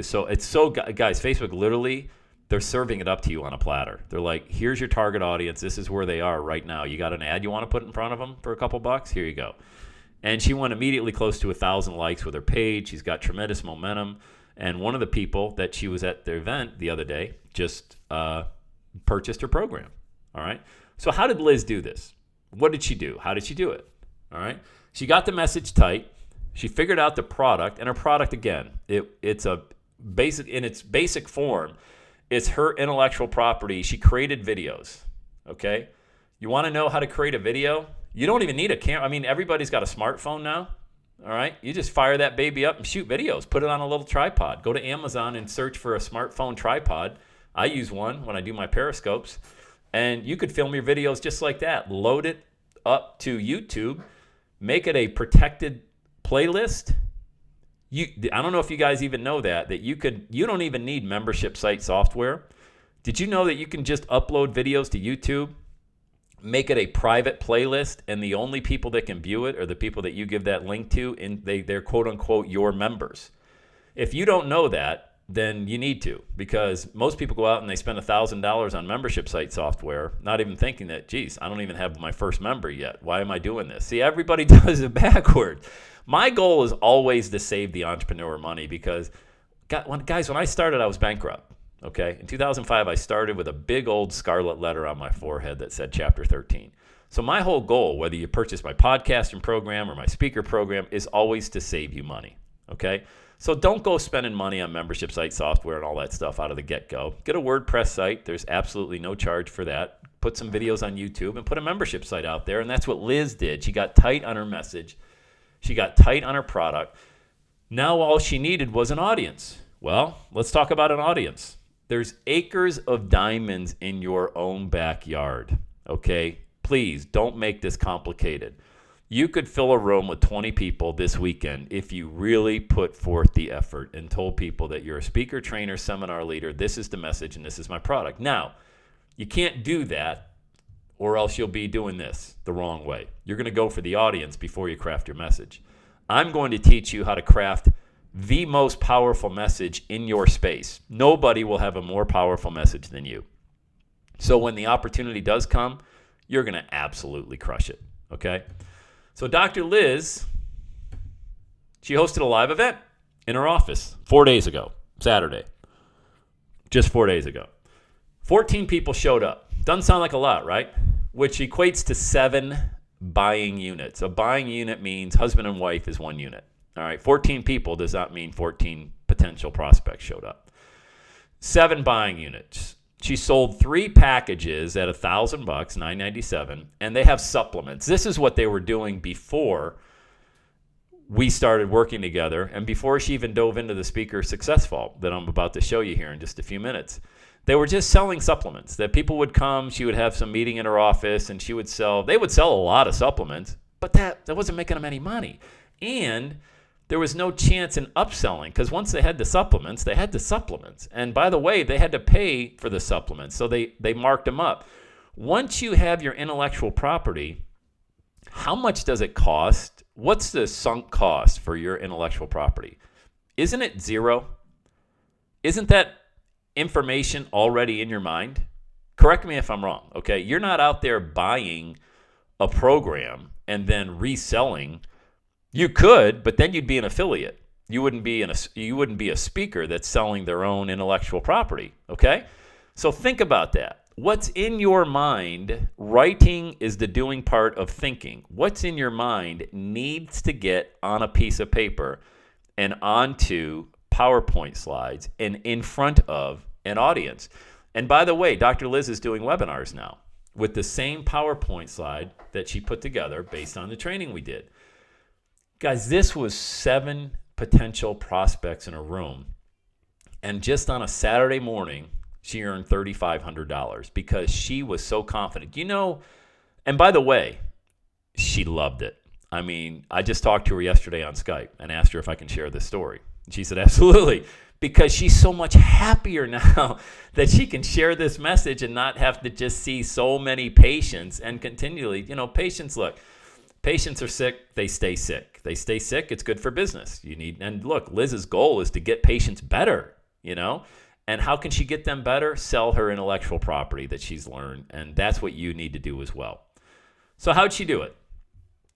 Speaker 1: Guys, Facebook literally, they're serving it up to you on a platter. They're like, here's your target audience. This is where they are right now. You got an ad you want to put in front of them for a couple bucks? Here you go. And she went immediately close to 1,000 likes with her page. She's got tremendous momentum. And one of the people that she was at the event the other day just purchased her program. All right. So how did Liz do this? What did she do? How did she do it? All right. She got the message tight. She figured out the product. And her product, again, it's a basic, in its basic form, it's her intellectual property. She created videos. Okay. You want to know how to create a video? You don't even need a camera. I mean, everybody's got a smartphone now, all right? You just fire that baby up and shoot videos. Put it on a little tripod. Go to Amazon and search for a smartphone tripod. I use one when I do my periscopes. And you could film your videos just like that. Load it up to YouTube. Make it a protected playlist. I don't know if you guys even know that you don't even need membership site software. Did you know that you can just upload videos to YouTube? Make it a private playlist, and the only people that can view it are the people that you give that link to, and they're quote-unquote your members. If you don't know that, then you need to, because most people go out and they spend $1,000 on membership site software, not even thinking that, geez, I don't even have my first member yet. Why am I doing this? See, everybody does it backward. My goal is always to save the entrepreneur money because, guys, when I started, I was bankrupt. Okay, in 2005, I started with a big old scarlet letter on my forehead that said Chapter 13. So my whole goal, whether you purchase my podcasting program or my speaker program, is always to save you money. Okay, so don't go spending money on membership site software and all that stuff out of the get-go. Get a WordPress site. There's absolutely no charge for that. Put some videos on YouTube and put a membership site out there, and that's what Liz did. She got tight on her message. She got tight on her product. Now all she needed was an audience. Well, let's talk about an audience. There's acres of diamonds in your own backyard, okay? Please don't make this complicated. You could fill a room with 20 people this weekend if you really put forth the effort and told people that you're a speaker, trainer, seminar leader, this is the message and this is my product. Now, you can't do that or else you'll be doing this the wrong way. You're going to go for the audience before you craft your message. I'm going to teach you how to craft the most powerful message in your space. Nobody will have a more powerful message than you. So when the opportunity does come, you're going to absolutely crush it, okay? So Dr. Liz, she hosted a live event in her office 4 days ago, Saturday, just 4 days ago. 14 people showed up. Doesn't sound like a lot, right? Which equates to 7 buying units. A buying unit means husband and wife is 1 unit. All right, 14 people does not mean 14 potential prospects showed up. 7 buying units. She sold 3 packages at $1,000, $997, and they have supplements. This is what they were doing before we started working together. And before she even dove into the speaker success vault that I'm about to show you here in just a few minutes, they were just selling supplements that people would come. She would have some meeting in her office and they would sell a lot of supplements, but that wasn't making them any money. And there was no chance in upselling because once they had the supplements, they had the supplements. And by the way, they had to pay for the supplements. So they marked them up. Once you have your intellectual property, how much does it cost? What's the sunk cost for your intellectual property? Isn't it zero? Isn't that information already in your mind? Correct me if I'm wrong, okay? You're not out there buying a program and then reselling. You could, but then you'd be an affiliate. You wouldn't be a speaker that's selling their own intellectual property, okay? So think about that. What's in your mind? Writing is the doing part of thinking. What's in your mind needs to get on a piece of paper and onto PowerPoint slides and in front of an audience. And by the way, Dr. Liz is doing webinars now with the same PowerPoint slide that she put together based on the training we did. Guys, this was 7 potential prospects in a room. And just on a Saturday morning, she earned $3,500 because she was so confident. And by the way, she loved it. I mean, I just talked to her yesterday on Skype and asked her if I can share this story. She said, absolutely, because she's so much happier now that she can share this message and not have to just see so many patients and continually, patients are sick, they stay sick. They stay sick, it's good for business. And look, Liz's goal is to get patients better, And how can she get them better? Sell her intellectual property that she's learned, and that's what you need to do as well. So how'd she do it?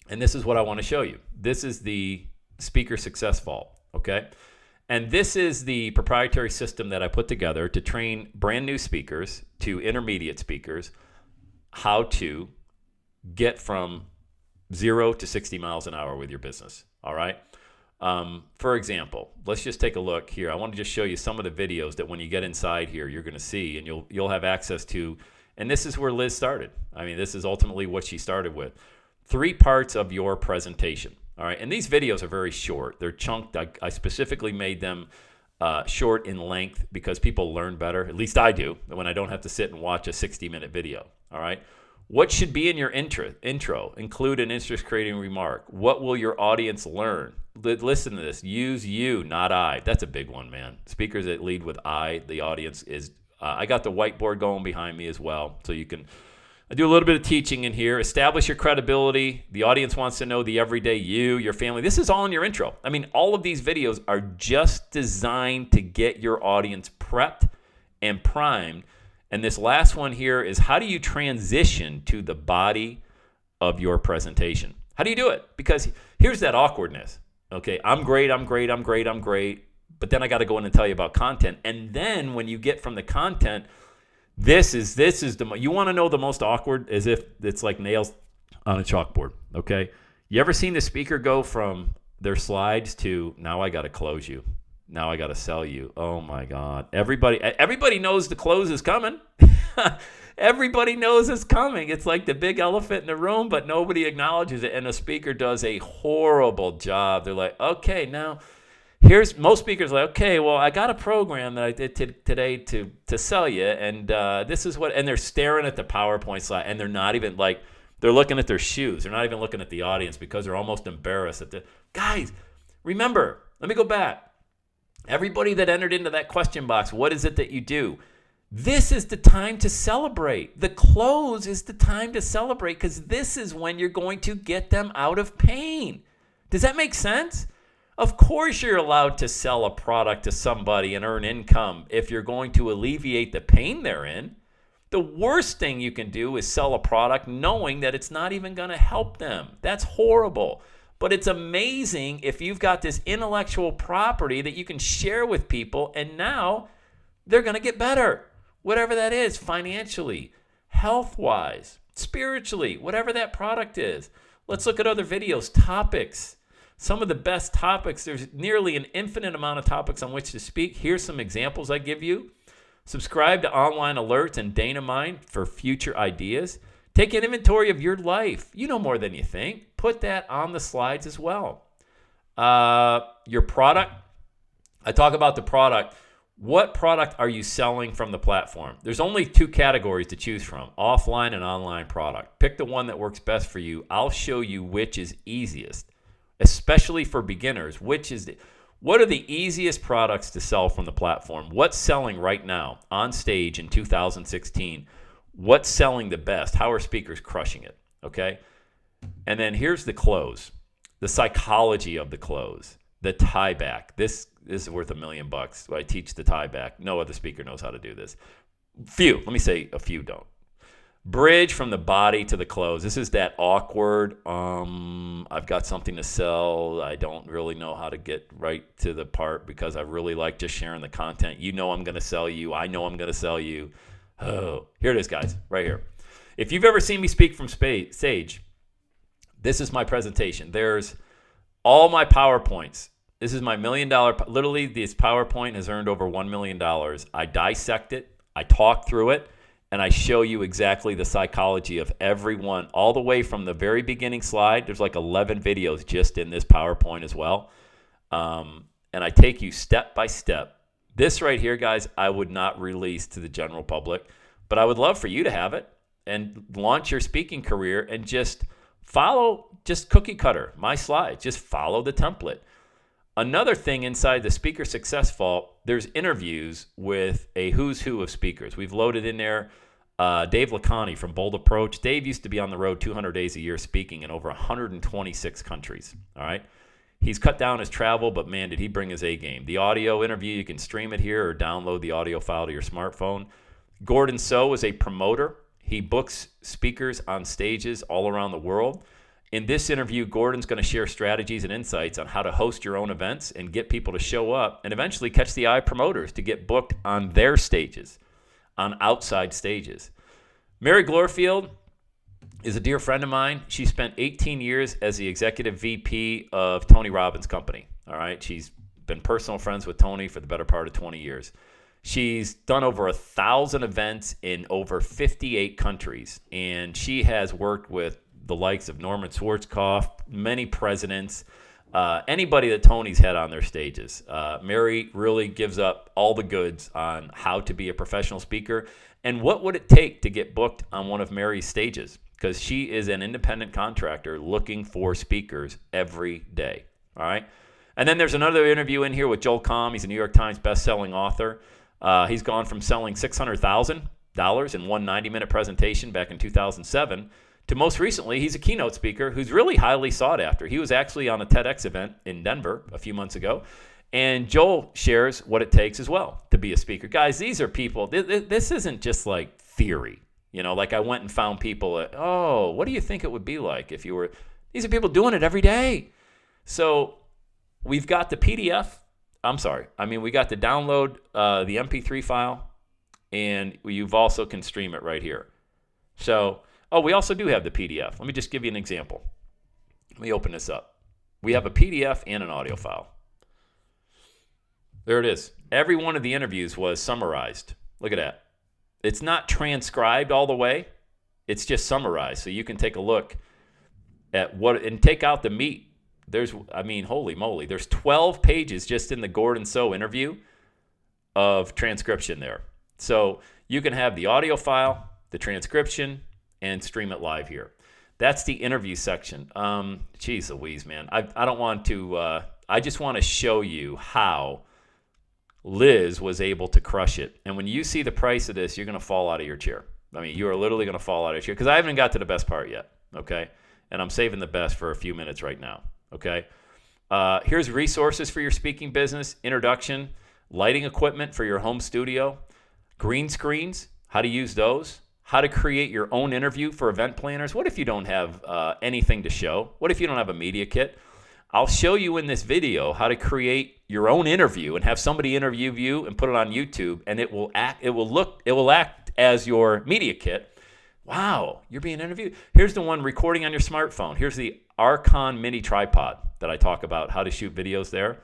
Speaker 1: And this is what I want to show you. This is the Speaker Success Vault, okay? And this is the proprietary system that I put together to train brand new speakers to intermediate speakers how to get from 0 to 60 miles an hour with your business, all right? For example, let's just take a look here. I want to just show you some of the videos that when you get inside here, you're going to see and you'll have access to. And this is where Liz started. I mean, this is ultimately what she started with. 3 parts of your presentation. All right. And these videos are very short. They're chunked. I specifically made them short in length because people learn better. At least I do, when I don't have to sit and watch a 60-minute video. All right. What should be in your intro? Include an interest-creating remark. What will your audience learn? Listen to this. Use you, not I. That's a big one, man. Speakers that lead with I, the audience is. I got the whiteboard going behind me as well, so you can. I do a little bit of teaching in here. Establish your credibility. The audience wants to know the everyday you, your family. This is all in your intro. I mean, all of these videos are just designed to get your audience prepped and primed. And this last one here is how do you transition to the body of your presentation? How do you do it? Because here's that awkwardness. Okay, I'm great. But then I got to go in and tell you about content. And then when you get from the content, this is you want to know the most awkward is if it's like nails on a chalkboard. Okay, you ever seen the speaker go from their slides to now I got to close you, now I got to sell you? Oh my God! Everybody knows the close is coming. Everybody knows it's coming. It's like the big elephant in the room, but nobody acknowledges it. And the speaker does a horrible job. They're like, okay, now. Most speakers are like, okay, well, I got a program that I did today to sell you, and this is what, and they're staring at the PowerPoint slide, and they're not even like, they're looking at their shoes. They're not even looking at the audience because they're almost embarrassed. Guys, remember, let me go back. Everybody that entered into that question box, what is it that you do? This is the time to celebrate. The close is the time to celebrate because this is when you're going to get them out of pain. Does that make sense? Of course you're allowed to sell a product to somebody and earn income if you're going to alleviate the pain they're in. The worst thing you can do is sell a product knowing that it's not even going to help them. That's horrible. But it's amazing if you've got this intellectual property that you can share with people and now they're going to get better. Whatever that is, financially, health-wise, spiritually, whatever that product is. Let's look at other videos, topics. Some of the best topics, there's nearly an infinite amount of topics on which to speak. Here's some examples I give you. Subscribe to online alerts and Dynamind for future ideas. Take an inventory of your life. You know more than you think. Put that on the slides as well. Your product. I talk about the product. What product are you selling from the platform? There's only 2 categories to choose from, offline and online product. Pick the one that works best for you. I'll show you which is easiest, especially for beginners. What are the easiest products to sell from the platform? What's selling right now on stage in 2016? What's selling the best? How are speakers crushing it? Okay? And then here's the close, the psychology of the close, the tie back. This is worth $1 million. I teach the tie back. No other speaker knows how to do this. Let me say a few don't. Bridge from the body to the close. This is that awkward, I've got something to sell. I don't really know how to get right to the part because I really like just sharing the content. You know I'm going to sell you. I know I'm going to sell you. Oh, here it is, guys, right here. If you've ever seen me speak from stage, this is my presentation. There's all my PowerPoints. This is my $1 million. Literally, this PowerPoint has earned over $1 million. I dissect it. I talk through it. And I show you exactly the psychology of everyone, all the way from the very beginning slide. There's like 11 videos just in this PowerPoint as well. And I take you step by step. This right here, guys, I would not release to the general public, but I would love for you to have it and launch your speaking career and just follow, just cookie cutter, my slides. Just follow the template. Another thing inside the Speaker Success Vault, there's interviews with a who's who of speakers. We've loaded in there Dave Lacani from Bold Approach. Dave used to be on the road 200 days a year speaking in over 126 countries. All right. He's cut down his travel, but man, did he bring his A game. The audio interview, you can stream it here or download the audio file to your smartphone. Gordon So is a promoter. He books speakers on stages all around the world. In this interview, Gordon's going to share strategies and insights on how to host your own events and get people to show up and eventually catch the eye of promoters to get booked on their stages, on outside stages. Mary Glorfield is a dear friend of mine. She spent 18 years as the executive VP of Tony Robbins' company. All right, she's been personal friends with Tony for the better part of 20 years. She's done over 1,000 events in over 58 countries, and she has worked with the likes of Norman Schwarzkopf, many presidents, anybody that Tony's had on their stages. Mary really gives up all the goods on how to be a professional speaker and what would it take to get booked on one of Mary's stages, because she is an independent contractor looking for speakers every day. All right. And then there's another interview in here with Joel Comm. He's a New York Times best-selling author. He's gone from selling $600,000 in one 90-minute presentation back in 2007 to most recently, he's a keynote speaker who's really highly sought after. He was actually on a TEDx event in Denver a few months ago. And Joel shares what it takes as well to be a speaker. Guys, these are people, this isn't just like theory. You know, like I went and found people, what do you think it would be like if you were, these are people doing it every day. So we've got the PDF. We got to download the MP3 file, and you've also can stream it right here. So, we also do have the PDF. Let me just give you an example. Let me open this up. We have a PDF and an audio file. There it is. Every one of the interviews was summarized. Look at that. It's not transcribed all the way. It's just summarized. So you can take a look at what, and take out the meat. Holy moly. There's 12 pages just in the Gordon So interview of transcription there. So you can have the audio file, the transcription, and stream it live here. That's the interview section. Geez Louise, man. I don't want to, I just want to show you how Liz was able to crush it. And when you see the price of this, you're going to fall out of your chair. You are literally going to fall out of your chair, because I haven't got to the best part yet, okay? And I'm saving the best for a few minutes right now, okay? Here's resources for your speaking business, introduction, lighting equipment for your home studio, green screens, how to use those, how to create your own interview for event planners. What if you don't have anything to show? What if you don't have a media kit? I'll show you in this video how to create your own interview and have somebody interview you and put it on YouTube, and it will act as your media kit. Wow, you're being interviewed. Here's the one recording on your smartphone. Here's the Archon mini tripod that I talk about, how to shoot videos there.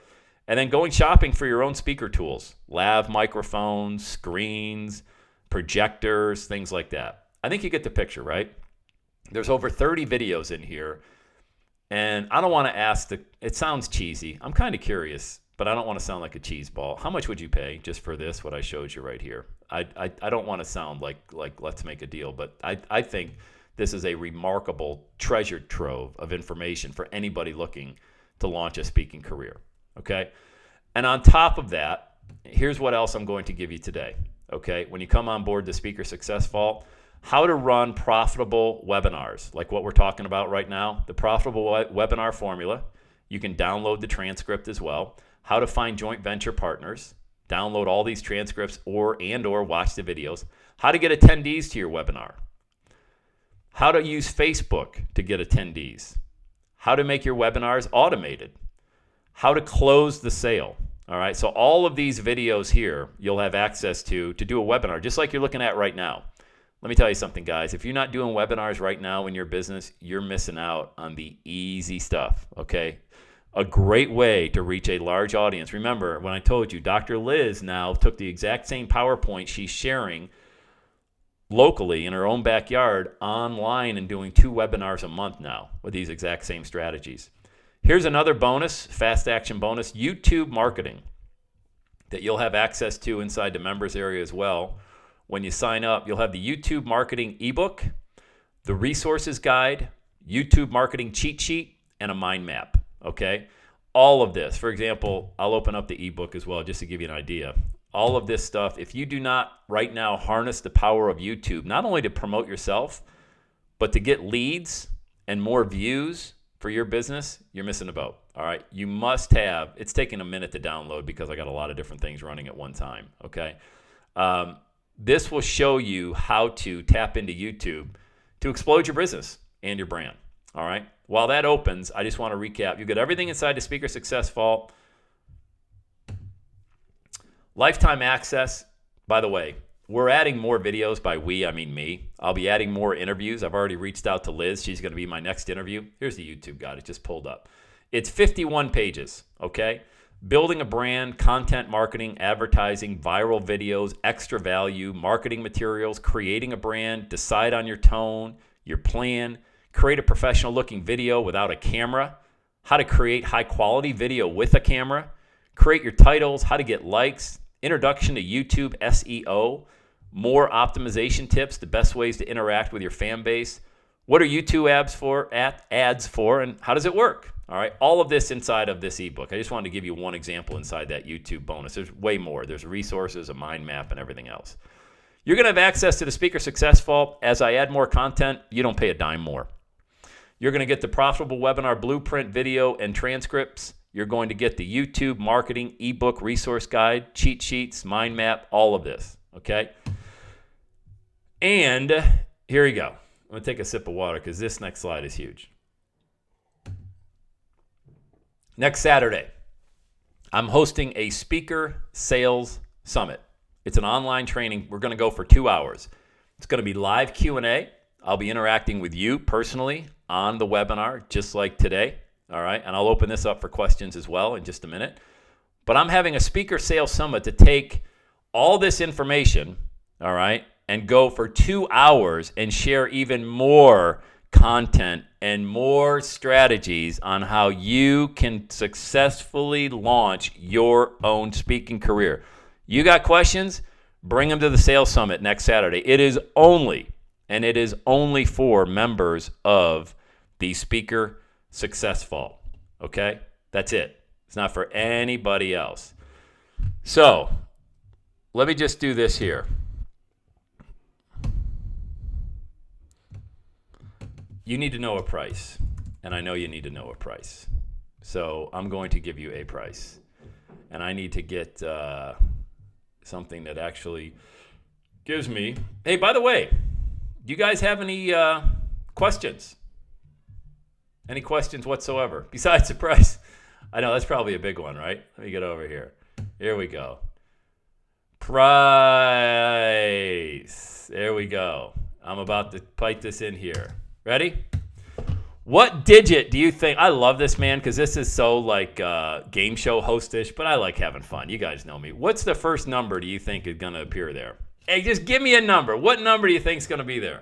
Speaker 1: And then going shopping for your own speaker tools, lav microphones, screens, projectors, things like that. I think you get the picture, right? There's over 30 videos in here. And I don't want to ask it sounds cheesy. I'm kind of curious, but I don't want to sound like a cheese ball. How much would you pay just for this, what I showed you right here? I don't want to sound like let's make a deal, but I think this is a remarkable treasure trove of information for anybody looking to launch a speaking career, okay? And on top of that, here's what else I'm going to give you today, okay? When you come on board the Speaker Success Vault, how to run profitable webinars, like what we're talking about right now, the profitable webinar formula. You can download the transcript as well. How to find joint venture partners, download all these transcripts or watch the videos. How to get attendees to your webinar. How to use Facebook to get attendees. How to make your webinars automated. How to close the sale. All right, so all of these videos here you'll have access to do a webinar, just like you're looking at right now. Let me tell you something, guys. If you're not doing webinars right now in your business, you're missing out on the easy stuff, okay? A great way to reach a large audience. Remember, when I told you, Dr. Liz now took the exact same PowerPoint she's sharing locally in her own backyard online and doing 2 webinars a month now with these exact same strategies. Here's another bonus, fast action bonus, YouTube marketing that you'll have access to inside the members area as well. When you sign up, you'll have the YouTube marketing ebook, the resources guide, YouTube marketing cheat sheet, and a mind map, okay? All of this, for example, I'll open up the ebook as well just to give you an idea. All of this stuff, if you do not right now harness the power of YouTube, not only to promote yourself, but to get leads and more views for your business, you're missing a boat, all right? You must have, it's taking a minute to download because I got a lot of different things running at one time, okay? This will show you how to tap into YouTube to explode your business and your brand, all right? While that opens, I just want to recap. You get everything inside the Speaker Success Vault. Lifetime access. By the way, we're adding more videos. By we, I mean me. I'll be adding more interviews. I've already reached out to Liz. She's going to be my next interview. Here's the YouTube guide. It just pulled up. It's 51 pages, okay? Building a brand, content marketing, advertising, viral videos, extra value, marketing materials, creating a brand, decide on your tone, your plan, create a professional looking video without a camera, how to create high quality video with a camera, create your titles, how to get likes, introduction to YouTube SEO, more optimization tips, the best ways to interact with your fan base. What are YouTube ads for, and how does it work? All right, all of this inside of this ebook. I just wanted to give you one example inside that YouTube bonus. There's way more. There's resources, a mind map, and everything else. You're going to have access to the Speaker Success Vault. As I add more content, you don't pay a dime more. You're going to get the profitable webinar blueprint video and transcripts. You're going to get the YouTube marketing ebook resource guide, cheat sheets, mind map, all of this, okay? And here we go. I'm going to take a sip of water because this next slide is huge. Next Saturday, I'm hosting a speaker sales summit. It's an online training. We're going to go for 2 hours. It's going to be live Q&A. I'll be interacting with you personally on the webinar, just like today. All right, and I'll open this up for questions as well in just a minute. But I'm having a speaker sales summit to take all this information, all right, and go for 2 hours and share even more content and more strategies on how you can successfully launch your own speaking career. You got questions? Bring them to the Sales Summit next Saturday. It is only for members of the Speaker Success Vault. Okay? That's it. It's not for anybody else. So, let me just do this here. You need to know a price, and I know you need to know a price. So I'm going to give you a price, and I need to get something that actually gives me. Hey, by the way, do you guys have any questions? Any questions whatsoever besides the price? I know that's probably a big one, right? Let me get over here. Here we go. Price. There we go. I'm about to pipe this in here. Ready? What digit do you think? I love this, man, because this is so like game show hostish, but I like having fun. You guys know me. What's the first number do you think is going to appear there? Hey, just give me a number. What number do you think is going to be there?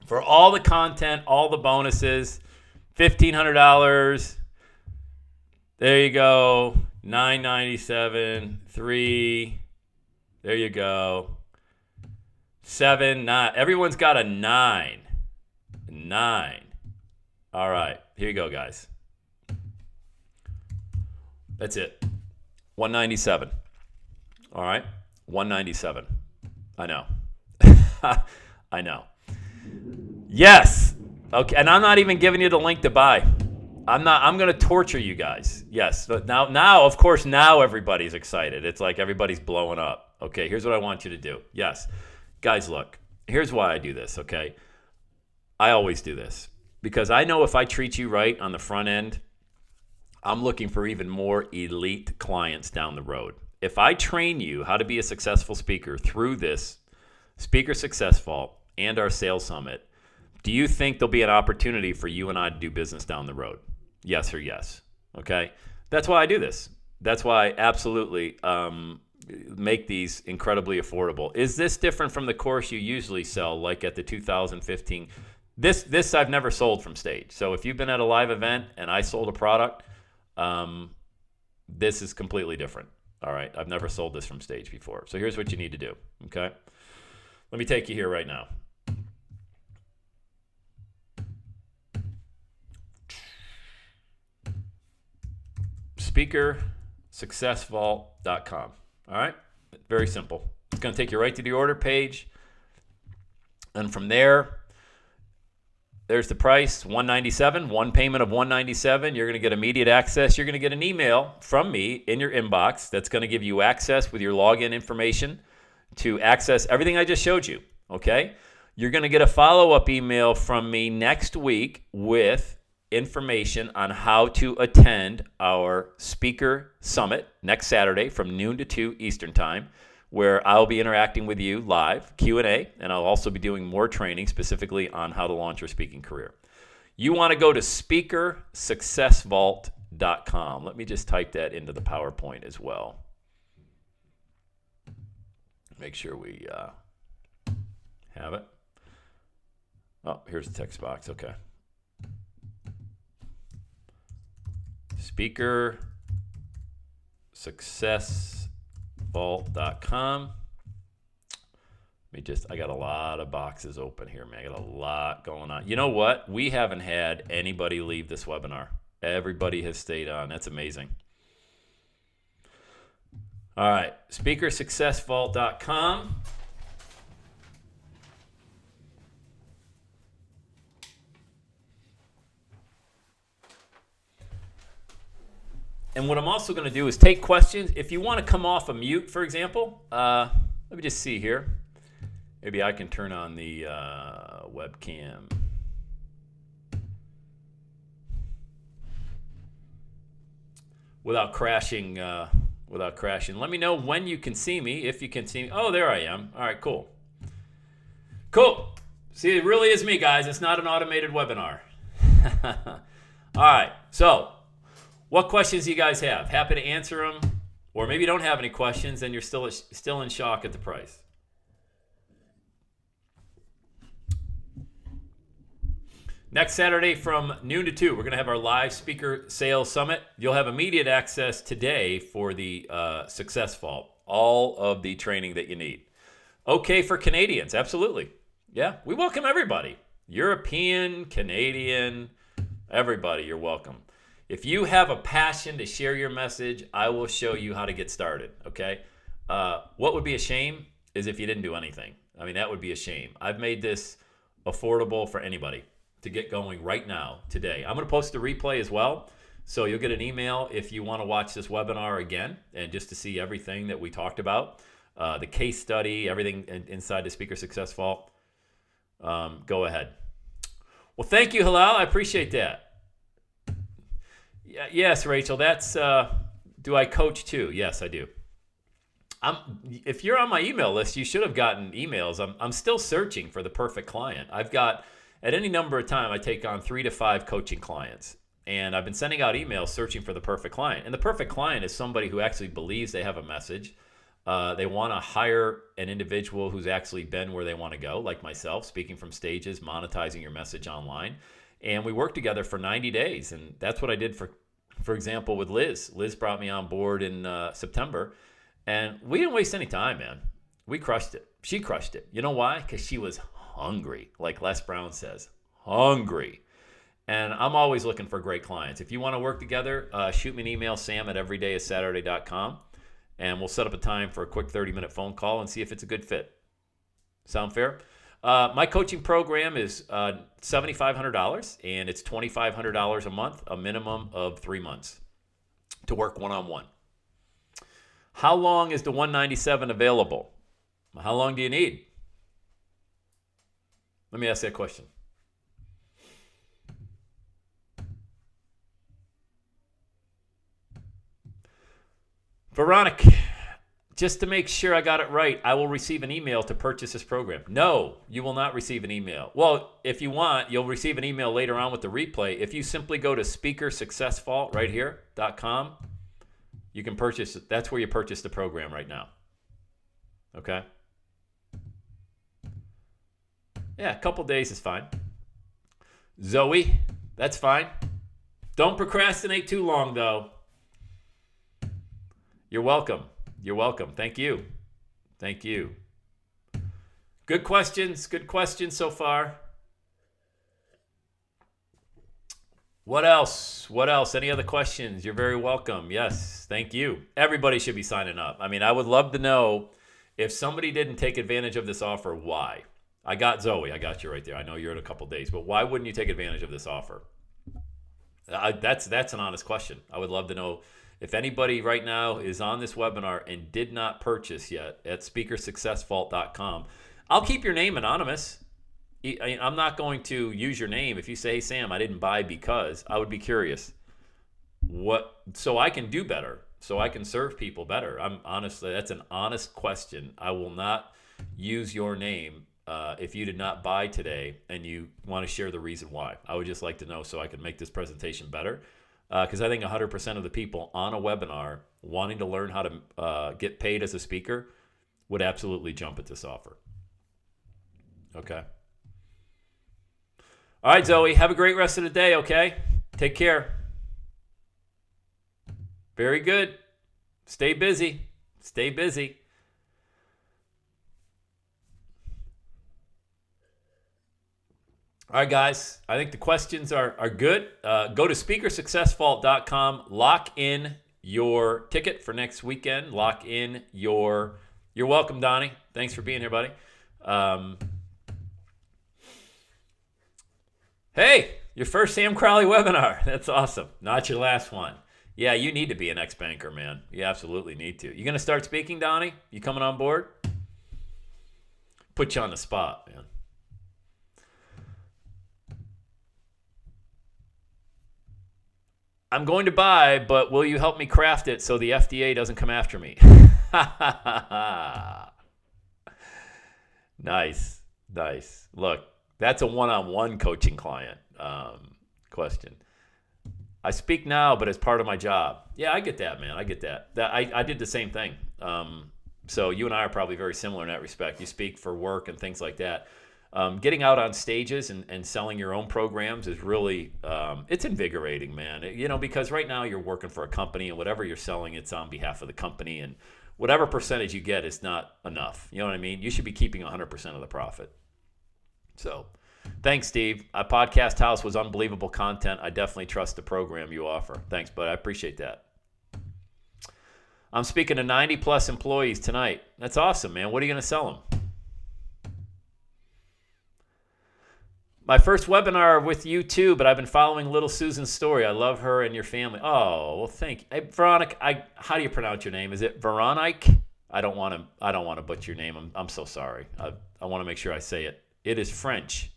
Speaker 1: For all the content, all the bonuses, $1,500. There you go. $997, 3. There you go. 7, 9. Everyone's got a 9. 9. All right. Here you go, guys. That's it. 197. All right. 197. I know. I know. Yes. Okay. And I'm not even giving you the link to buy. I'm going to torture you guys. Yes. But now, of course, now everybody's excited. It's like everybody's blowing up. Okay. Here's what I want you to do. Yes. Guys, look. Here's why I do this. Okay. I always do this because I know if I treat you right on the front end, I'm looking for even more elite clients down the road. If I train you how to be a successful speaker through this Speaker Success Vault and our Sales Summit, do you think there'll be an opportunity for you and I to do business down the road? Yes or yes. Okay? That's why I do this. That's why I absolutely make these incredibly affordable. Is this different from the course you usually sell, like at the 2015? This I've never sold from stage. So if you've been at a live event and I sold a product, this is completely different. All right? I've never sold this from stage before. So here's what you need to do. Okay? Let me take you here right now. SpeakerSuccessVault.com. All right? Very simple. It's going to take you right to the order page. And from there, there's the price, $197, one payment of $197. You're going to get immediate access. You're going to get an email from me in your inbox that's going to give you access with your login information to access everything I just showed you, okay? You're going to get a follow-up email from me next week with information on how to attend our Speaker Summit next Saturday from noon to 2 Eastern Time, where I'll be interacting with you live, Q&A, and I'll also be doing more training specifically on how to launch your speaking career. You want to go to SpeakerSuccessVault.com. Let me just type that into the PowerPoint as well. Make sure we have it. Oh, here's the text box. Okay. SpeakerSuccessVault.com. I got a lot of boxes open here, man. I got a lot going on. You know what? We haven't had anybody leave this webinar. Everybody has stayed on. That's amazing. All right, SpeakerSuccessVault.com. And what I'm also going to do is take questions. If you want to come off a mute, for example, let me just see here. Maybe I can turn on the webcam. Without crashing. Let me know when you can see me, if you can see me. Oh, there I am. All right, cool. Cool. See, it really is me, guys. It's not an automated webinar. All right, so what questions do you guys have? Happy to answer them. Or maybe you don't have any questions and you're still in shock at the price. Next Saturday from noon to 2, we're going to have our live Speaker Sales Summit. You'll have immediate access today for the Success Vault, all of the training that you need. Okay for Canadians, absolutely. Yeah, we welcome everybody. European, Canadian, everybody, you're welcome. If you have a passion to share your message, I will show you how to get started, okay? What would be a shame is if you didn't do anything. I mean, that would be a shame. I've made this affordable for anybody to get going right now, today. I'm going to post the replay as well, so you'll get an email if you want to watch this webinar again and just to see everything that we talked about, the case study, everything inside the Speaker Success Vault. Go ahead. Well, thank you, Halal. I appreciate that. Yes, Rachel, that's, do I coach too? Yes, I do. If you're on my email list, you should have gotten emails. I'm still searching for the perfect client. I've got, at any number of time, I take on 3 to 5 coaching clients. And I've been sending out emails searching for the perfect client. And the perfect client is somebody who actually believes they have a message, They want to hire an individual who's actually been where they want to go, like myself, speaking from stages, monetizing your message online. And we worked together for 90 days. And that's what I did for example, with Liz. Liz brought me on board in September. And we didn't waste any time, man. We crushed it. She crushed it. You know why? Because she was hungry, like Les Brown says, hungry. And I'm always looking for great clients. If you want to work together, shoot me an email, sam@everydayissaturday.com, and we'll set up a time for a quick 30-minute phone call and see if it's a good fit. Sound fair? My coaching program is $7,500, and it's $2,500 a month, a minimum of 3 months to work one-on-one. How long is the $197 available? How long do you need? Let me ask that question. Veronica, just to make sure I got it right, I will receive an email to purchase this program. No, you will not receive an email. Well, if you want, you'll receive an email later on with the replay. If you simply go to speakersuccessvault right here.com, you can purchase it. That's where you purchase the program right now. Okay? Yeah, a couple days is fine. Zoe, that's fine. Don't procrastinate too long, though. You're welcome. You're welcome. Thank you. Thank you. Good questions. Good questions so far. What else? What else? Any other questions? You're very welcome. Yes. Thank you. Everybody should be signing up. I mean, I would love to know if somebody didn't take advantage of this offer, why? I got Zoe. I got you right there. I know you're in a couple days, but why wouldn't you take advantage of this offer? That's an honest question. I would love to know. If anybody right now is on this webinar and did not purchase yet at speakersuccessvault.com, I'll keep your name anonymous. I'm not going to use your name. If you say, hey, Sam, I didn't buy because, I would be curious. So I can do better, so I can serve people better. Honestly, that's an honest question. I will not use your name if you did not buy today and you want to share the reason why. I would just like to know so I can make this presentation better. Because I think 100% of the people on a webinar wanting to learn how to get paid as a speaker would absolutely jump at this offer. Okay. All right, Zoe, have a great rest of the day, okay? Take care. Very good. Stay busy. Stay busy. All right, guys, I think the questions are good. Go to speakersuccessvault.com, lock in your ticket for next weekend. Lock in you're welcome, Donnie. Thanks for being here, buddy. Hey, your first Sam Crowley webinar. That's awesome. Not your last one. Yeah, you need to be an ex-banker, man. You absolutely need to. You going to start speaking, Donnie? You coming on board? Put you on the spot, man. I'm going to buy, but will you help me craft it so the FDA doesn't come after me? Nice. Nice. Look, that's a one-on-one coaching client question. I speak now, but as part of my job. Yeah, I get that, man. I get that. I did the same thing. So you and I are probably very similar in that respect. You speak for work and things like that. Getting out on stages and selling your own programs is really, it's invigorating, man. Because right now you're working for a company and whatever you're selling, it's on behalf of the company. And whatever percentage you get is not enough. You know what I mean? You should be keeping 100% of the profit. So thanks, Steve. Podcast House was unbelievable content. I definitely trust the program you offer. Thanks, bud. I appreciate that. I'm speaking to 90-plus employees tonight. That's awesome, man. What are you going to sell them? My first webinar with you too, but I've been following little Susan's story. I love her and your family. Oh, well, thank you. Hey, Veronica, how do you pronounce your name? Is it Veronique? I don't want to butcher your name. I'm so sorry. I want to make sure I say it. It is French.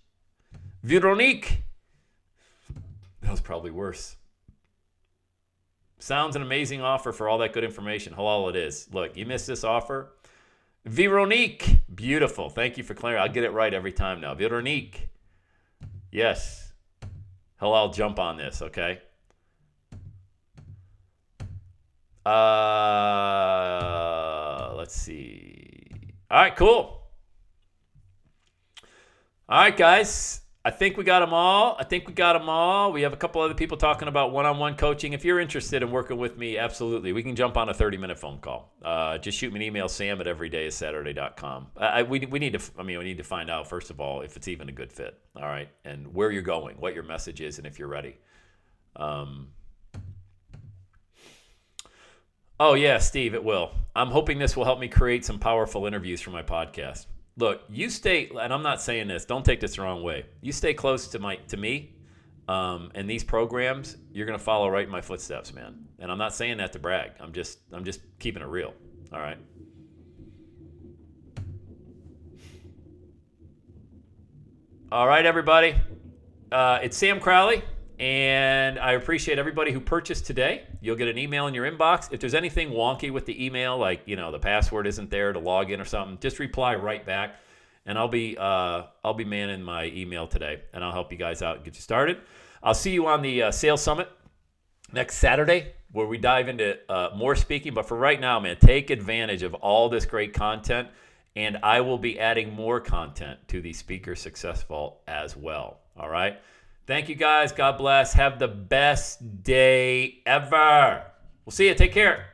Speaker 1: Veronique. That was probably worse. Sounds an amazing offer for all that good information. Halal it is. Look, you missed this offer. Veronique. Beautiful. Thank you for clearing. I'll get it right every time now. Veronique. Yes. Halal, jump on this, okay? Let's see. All right, cool. All right, guys. I think we got them all. We have a couple other people talking about one-on-one coaching. If you're interested in working with me, absolutely. We can jump on a 30-minute phone call. Just shoot me an email, sam@everydayissaturday.com. We need to find out, first of all, if it's even a good fit. All right. And where you're going, what your message is, and if you're ready. Oh, yeah, Steve, it will. I'm hoping this will help me create some powerful interviews for my podcast. Look, you stay, and I'm not saying this, don't take this the wrong way. You stay close to me and these programs, you're going to follow right in my footsteps, man. And I'm not saying that to brag. I'm just keeping it real. All right. All right, everybody. It's Sam Crowley. And I appreciate everybody who purchased today. You'll get an email in your inbox. If there's anything wonky with the email, like, the password isn't there to log in or something, just reply right back. And I'll be manning my email today, and I'll help you guys out and get you started. I'll see you on the Sales Summit next Saturday, where we dive into more speaking. But for right now, man, take advantage of all this great content. And I will be adding more content to the Speaker Success Vault as well. All right? Thank you, guys. God bless. Have the best day ever. We'll see you. Take care.